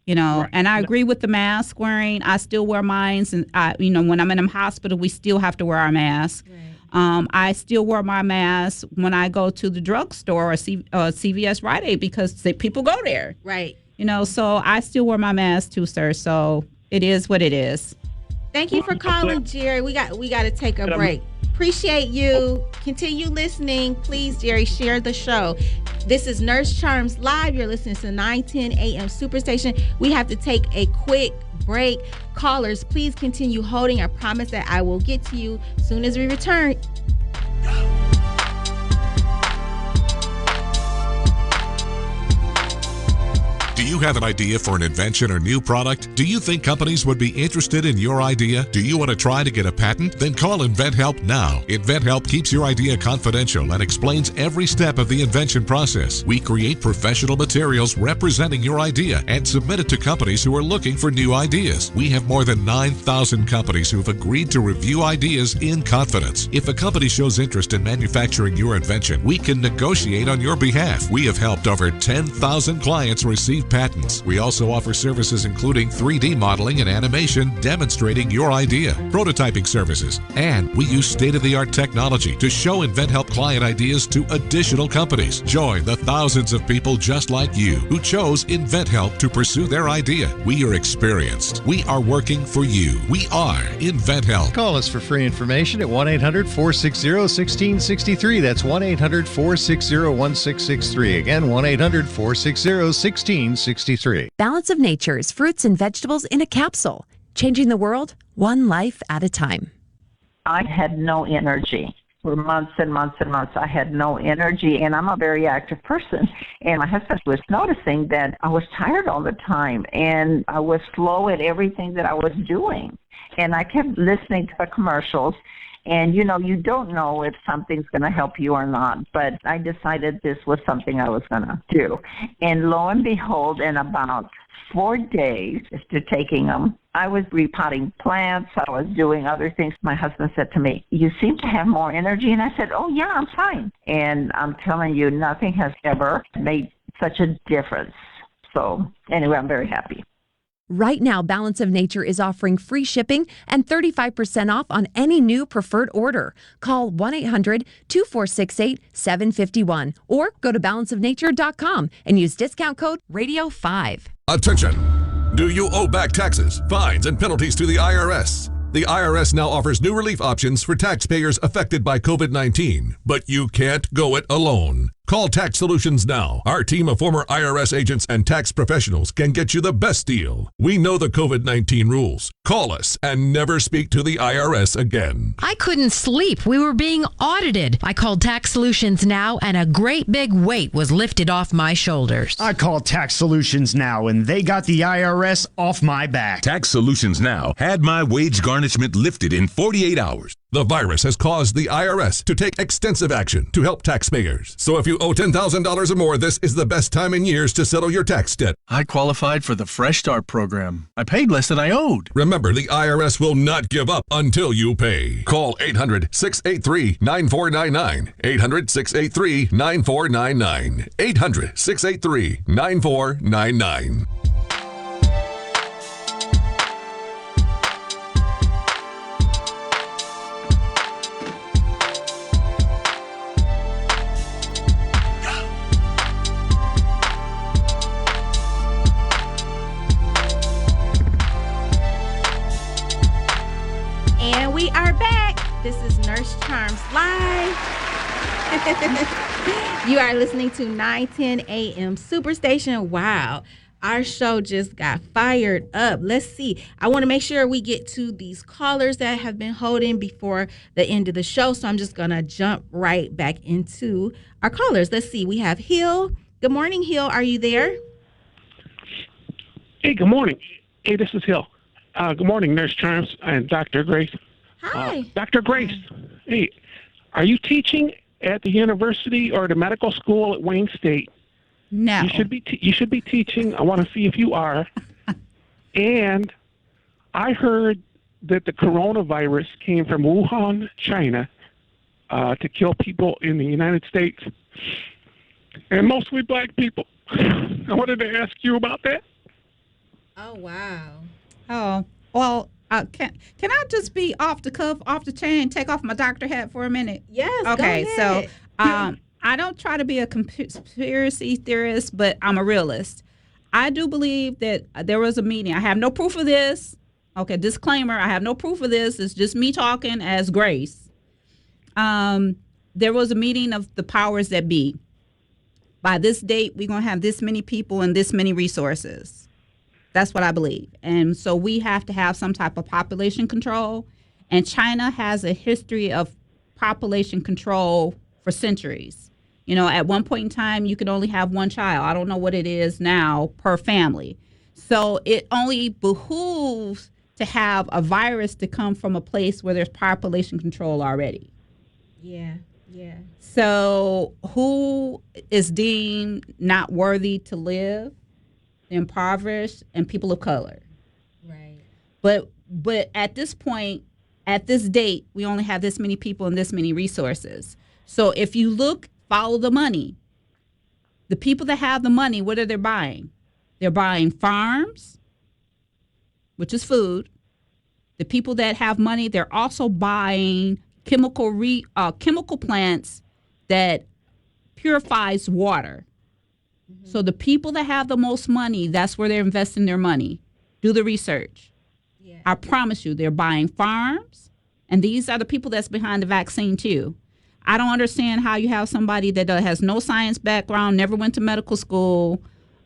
Speaker 17: And I agree with the mask wearing. I still wear mine, and when I'm in a hospital, we still have to wear our mask. Right. I still wear my mask when I go to the drugstore or CVS Rite Aid because people go there.
Speaker 8: Right.
Speaker 17: So I still wear my mask too, sir. So it is what it is.
Speaker 8: Thank you for calling, Jerry. We got to take a break. Appreciate you. Continue listening. Please, Jerry, share the show. This is Nurse Charms Live. You're listening to 910 AM Superstation. We have to take a quick break. Callers, please continue holding. I promise that I will get to you as soon as we return.
Speaker 1: Do you have an idea for an invention or new product? Do you think companies would be interested in your idea? Do you want to try to get a patent? Then call InventHelp now. InventHelp keeps your idea confidential and explains every step of the invention process. We create professional materials representing your idea and submit it to companies who are looking for new ideas. We have more than 9,000 companies who've agreed to review ideas in confidence. If a company shows interest in manufacturing your invention, we can negotiate on your behalf. We have helped over 10,000 clients receive patents. We also offer services including 3D modeling and animation demonstrating your idea, prototyping services, and we use state-of-the-art technology to show InventHelp client ideas to additional companies. Join the thousands of people just like you who chose InventHelp to pursue their idea. We are experienced. We are working for you. We are InventHelp.
Speaker 7: Call us for free information at 1-800-460-1663. That's 1-800-460-1663. Again, 1-800-460-1663.
Speaker 5: Balance of Nature's fruits and vegetables in a capsule, changing the world one life at a time.
Speaker 19: I had no energy. For months and months and months, I had no energy, and I'm a very active person. And my husband was noticing that I was tired all the time, and I was slow at everything that I was doing. And I kept listening to the commercials, and, you know, you don't know if something's going to help you or not, but I decided this was something I was going to do. And lo and behold, in about 4 days after taking them, I was repotting plants. I was doing other things. My husband said to me, "You seem to have more energy." And I said, "Oh, yeah, I'm fine." And I'm telling you, nothing has ever made such a difference. So anyway, I'm very happy.
Speaker 5: Right now, Balance of Nature is offering free shipping and 35% off on any new preferred order. Call 1-800-2468-751 or go to balanceofnature.com and use discount code RADIO5.
Speaker 20: Attention! Do you owe back taxes, fines, and penalties to the IRS? The IRS now offers new relief options for taxpayers affected by COVID-19, but you can't go it alone. Call Tax Solutions now. Our team of former IRS agents and tax professionals can get you the best deal. We know the COVID-19 rules. Call us and never speak to the IRS again.
Speaker 11: I couldn't sleep. We were being audited. I called Tax Solutions now, and a great big weight was lifted off my shoulders.
Speaker 12: I called Tax Solutions now, and they got the IRS off my back.
Speaker 13: Tax Solutions Now had my wage garnishment lifted in 48 hours.
Speaker 20: The virus has caused the IRS to take extensive action to help taxpayers. So if you owe $10,000 or more, this is the best time in years to settle your tax debt.
Speaker 14: I qualified for the Fresh Start program. I paid less than I owed.
Speaker 20: Remember, the IRS will not give up until you pay. Call 800-683-9499. 800-683-9499. 800-683-9499.
Speaker 8: This is Nurse Charms Live. You are listening to 910 AM Superstation. Wow, our show just got fired up. Let's see. I want to make sure we get to these callers that have been holding before the end of the show. So I'm just going to jump right back into our callers. Let's see. We have Hill. Good morning, Hill. Are you there?
Speaker 6: Hey, good morning. Hey, this is Hill. Good morning, Nurse Charms and Dr. Grace.
Speaker 8: Hi.
Speaker 6: Dr. Grace, hey, are you teaching at the university or the medical school at Wayne State?
Speaker 17: No.
Speaker 6: You should be teaching. I want to see if you are. And I heard that the coronavirus came from Wuhan, China, to kill people in the United States, and mostly black people. I wanted to ask you about that.
Speaker 8: Oh, wow.
Speaker 17: Oh, well, can I just be off the cuff, off the chain, take off my doctor hat for a minute?
Speaker 8: Yes,
Speaker 17: okay,
Speaker 8: go
Speaker 17: so
Speaker 8: ahead.
Speaker 17: I don't try to be a conspiracy theorist, but I'm a realist. I do believe that there was a meeting. I have no proof of this. Okay, disclaimer, I have no proof of this. It's just me talking as Grace. There was a meeting of the powers that be. By this date, we're going to have this many people and this many resources. That's what I believe. And so we have to have some type of population control. And China has a history of population control for centuries. At one point in time, you could only have one child. I don't know what it is now per family. So it only behooves to have a virus to come from a place where there's population control already.
Speaker 8: Yeah.
Speaker 17: So who is deemed not worthy to live? The impoverished and people of color.
Speaker 8: Right.
Speaker 17: But at this point, at this date, we only have this many people and this many resources. So if you follow the money, the people that have the money, what are they buying? They're buying farms, which is food. The people that have money, they're also buying chemical plants that purifies water. Mm-hmm. So the people that have the most money, that's where they're investing their money. Do the research. Yeah. I promise you, they're buying farms, and these are the people that's behind the vaccine too. I don't understand how you have somebody that has no science background, never went to medical school,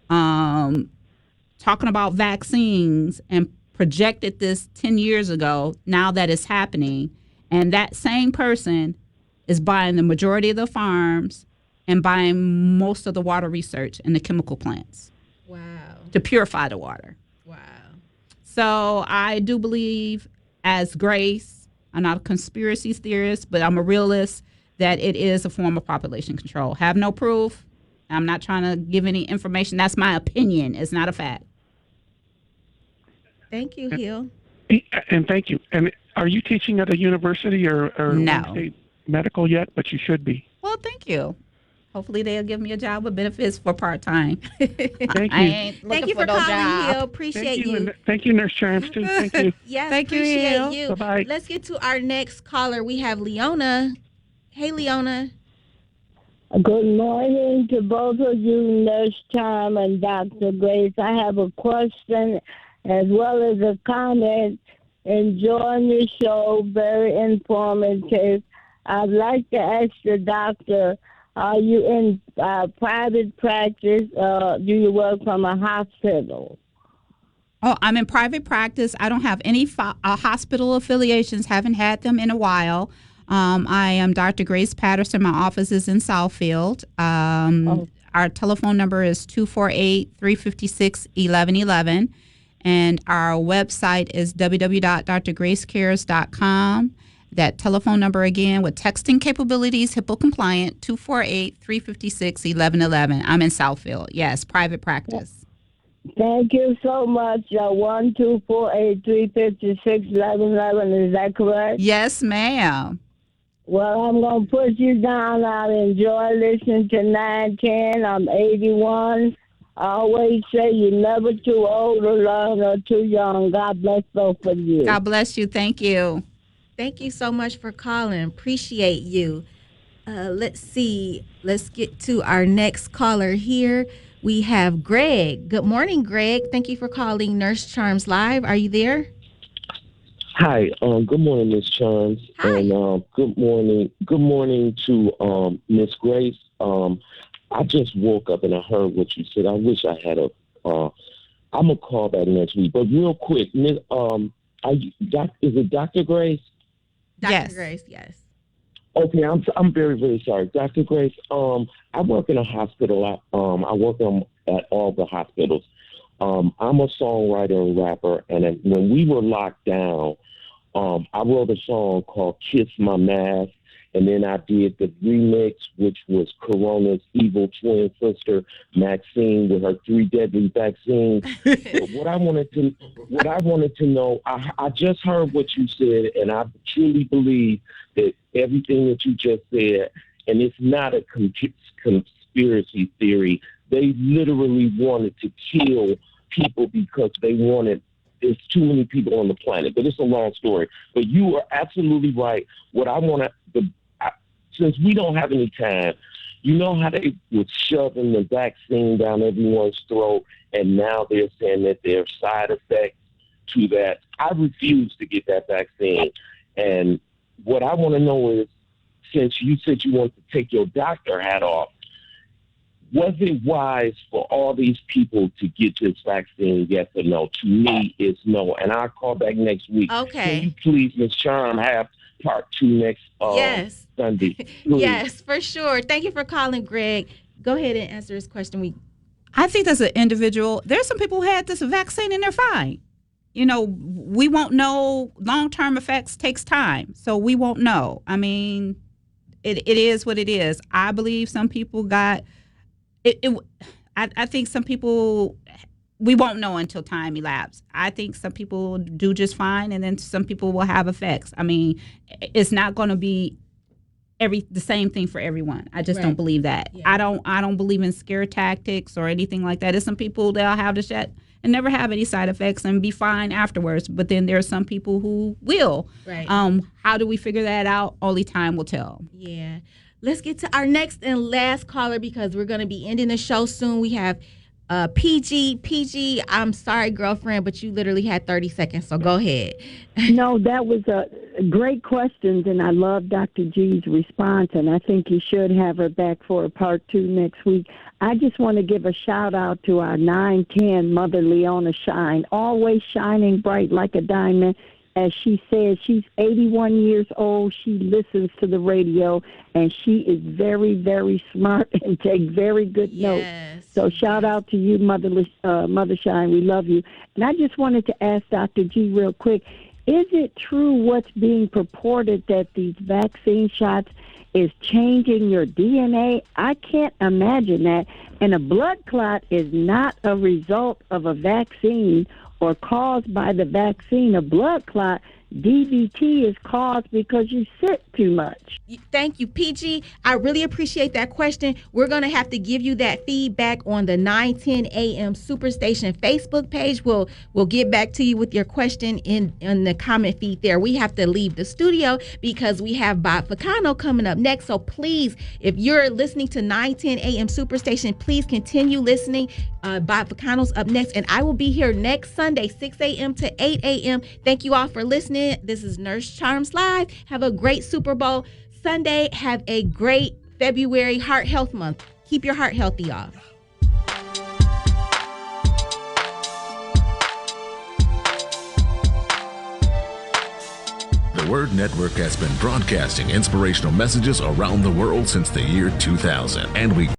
Speaker 17: talking about vaccines and projected this 10 years ago, now that it's happening, and that same person is buying the majority of the farms and buying most of the water research and the chemical plants.
Speaker 8: Wow.
Speaker 17: To purify the water.
Speaker 8: Wow.
Speaker 17: So I do believe, as Grace, I'm not a conspiracy theorist, but I'm a realist, that it is a form of population control. Have no proof. I'm not trying to give any information. That's my opinion. It's not a fact.
Speaker 8: Thank you, Hill.
Speaker 6: And thank you. And are you teaching at a university or
Speaker 17: No.
Speaker 6: state medical yet? But you should be.
Speaker 17: Well, thank you. Hopefully they'll give me a job with benefits for part-time.
Speaker 6: Thank you.
Speaker 17: I ain't
Speaker 8: Thank you
Speaker 17: for
Speaker 8: for
Speaker 17: no
Speaker 8: calling,
Speaker 17: job.
Speaker 8: Hill. Appreciate you.
Speaker 6: And thank you, Nurse Charms, too. Thank you.
Speaker 8: Yes,
Speaker 17: Thank you,
Speaker 8: appreciate
Speaker 17: Hill.
Speaker 8: you.
Speaker 6: Bye-bye.
Speaker 8: Let's get to our next caller. We have Leona. Hey, Leona.
Speaker 2: Good morning to both of you, Nurse Charm and Dr. Grace. I have a question as well as a comment. Enjoying the show, very informative. I'd like to ask the doctor, are you in private practice or do you work from a hospital?
Speaker 17: Oh, I'm in private practice. I don't have any hospital affiliations, haven't had them in a while. I am Dr. Grace Patterson. My office is in Southfield. Our telephone number is 248-356-1111. And our website is www.drgracecares.com. That telephone number again with texting capabilities, HIPAA compliant, 248-356-1111. I'm in Southfield. Yes, private practice.
Speaker 2: Thank you so much. 1-248-356-1111. Is that correct?
Speaker 17: Yes, ma'am.
Speaker 2: Well, I'm going to put you down. I enjoy listening to 910. I'm 81. I always say you're never too old or young or too young. God bless both of you.
Speaker 17: God bless you. Thank you.
Speaker 8: Thank you so much for calling. Appreciate you. Let's see. Let's get to our next caller here. We have Greg. Good morning, Greg. Thank you for calling Nurse Charms Live. Are you there?
Speaker 16: Hi. Good morning, Miss Charms.
Speaker 8: Hi.
Speaker 16: And good morning to Miss Grace. I just woke up and I heard what you said. I wish I had I'm gonna call back next week. But real quick, Miss, is it Dr. Grace?
Speaker 8: Dr. Grace, yes.
Speaker 16: Okay, I'm very, very sorry, Dr. Grace. I work in a hospital. I work at all the hospitals. I'm a songwriter and rapper, and when we were locked down, I wrote a song called "Kiss My Mask," and then I did the remix, which was Corona's evil twin sister Maxine with her 3 deadly vaccines. But what I wanted to know, I just heard what you said, and I truly believe that everything that you just said, and it's not a conspiracy theory. They literally wanted to kill people because they wanted. There's too many people on the planet, but it's a long story. But you are absolutely right. What I want to, since we don't have any time, you know how they were shoving the vaccine down everyone's throat, and now they're saying that there are side effects to that. I refuse to get that vaccine. And what I want to know is, since you said you want to take your doctor hat off, was it wise for all these people to get this vaccine, yes or no? To me, it's no. And I'll call back next week.
Speaker 8: Okay.
Speaker 16: Can you please, Ms. Charm, have part 2 next
Speaker 8: Yes.
Speaker 16: Sunday.
Speaker 8: Yes, for sure. Thank you for calling, Greg. Go ahead and answer his question.
Speaker 17: I think as an individual, there's some people who had this vaccine and they're fine. You know, we won't know. Long-term effects takes time, so we won't know. I mean, it is what it is. I believe some people got it. I think some people, we won't know until time elapses. I think some people do just fine, and then some people will have effects. I mean, it's not going to be the same thing for everyone. I just don't believe that. Yeah. I don't believe in scare tactics or anything like that. There's some people that'll have the shot and never have any side effects and be fine afterwards. But then there are some people who will. Right. How do we figure that out? Only time will tell.
Speaker 8: Yeah. Let's get to our next and last caller because we're going to be ending the show soon. We have PG, I'm sorry, girlfriend, but you literally had 30 seconds, so go ahead.
Speaker 2: No, that was a great questions, and I love Dr. G's response, and I think you should have her back for a part 2 next week. I just want to give a shout-out to our 910 Mother Leona Shine, always shining bright like a diamond. As she says, she's 81 years old. She listens to the radio, and she is very, very smart and takes very good notes. So shout out to you, Mother Shine. We love you. And I just wanted to ask Dr. G real quick, is it true what's being purported that these vaccine shots is changing your DNA? I can't imagine that. And a blood clot is not a result of a vaccine or caused by the vaccine. A blood clot, DVT, is caused because you sit too much.
Speaker 8: Thank you, PG. I really appreciate that question. We're going to have to give you that feedback on the 910 AM Superstation Facebook page. We'll get back to you with your question in the comment feed there. We have to leave the studio because we have Bob Ficano coming up next. So please, if you're listening to 910 AM Superstation, please continue listening. Bob Ficano's up next, and I will be here next Sunday, 6 a.m. to 8 a.m. Thank you all for listening. This is Nurse Charms Live. Have a great Super Bowl Sunday. Have a great February Heart Health Month. Keep your heart healthy, y'all.
Speaker 13: The Word Network has been broadcasting inspirational messages around the world since the year 2000, and we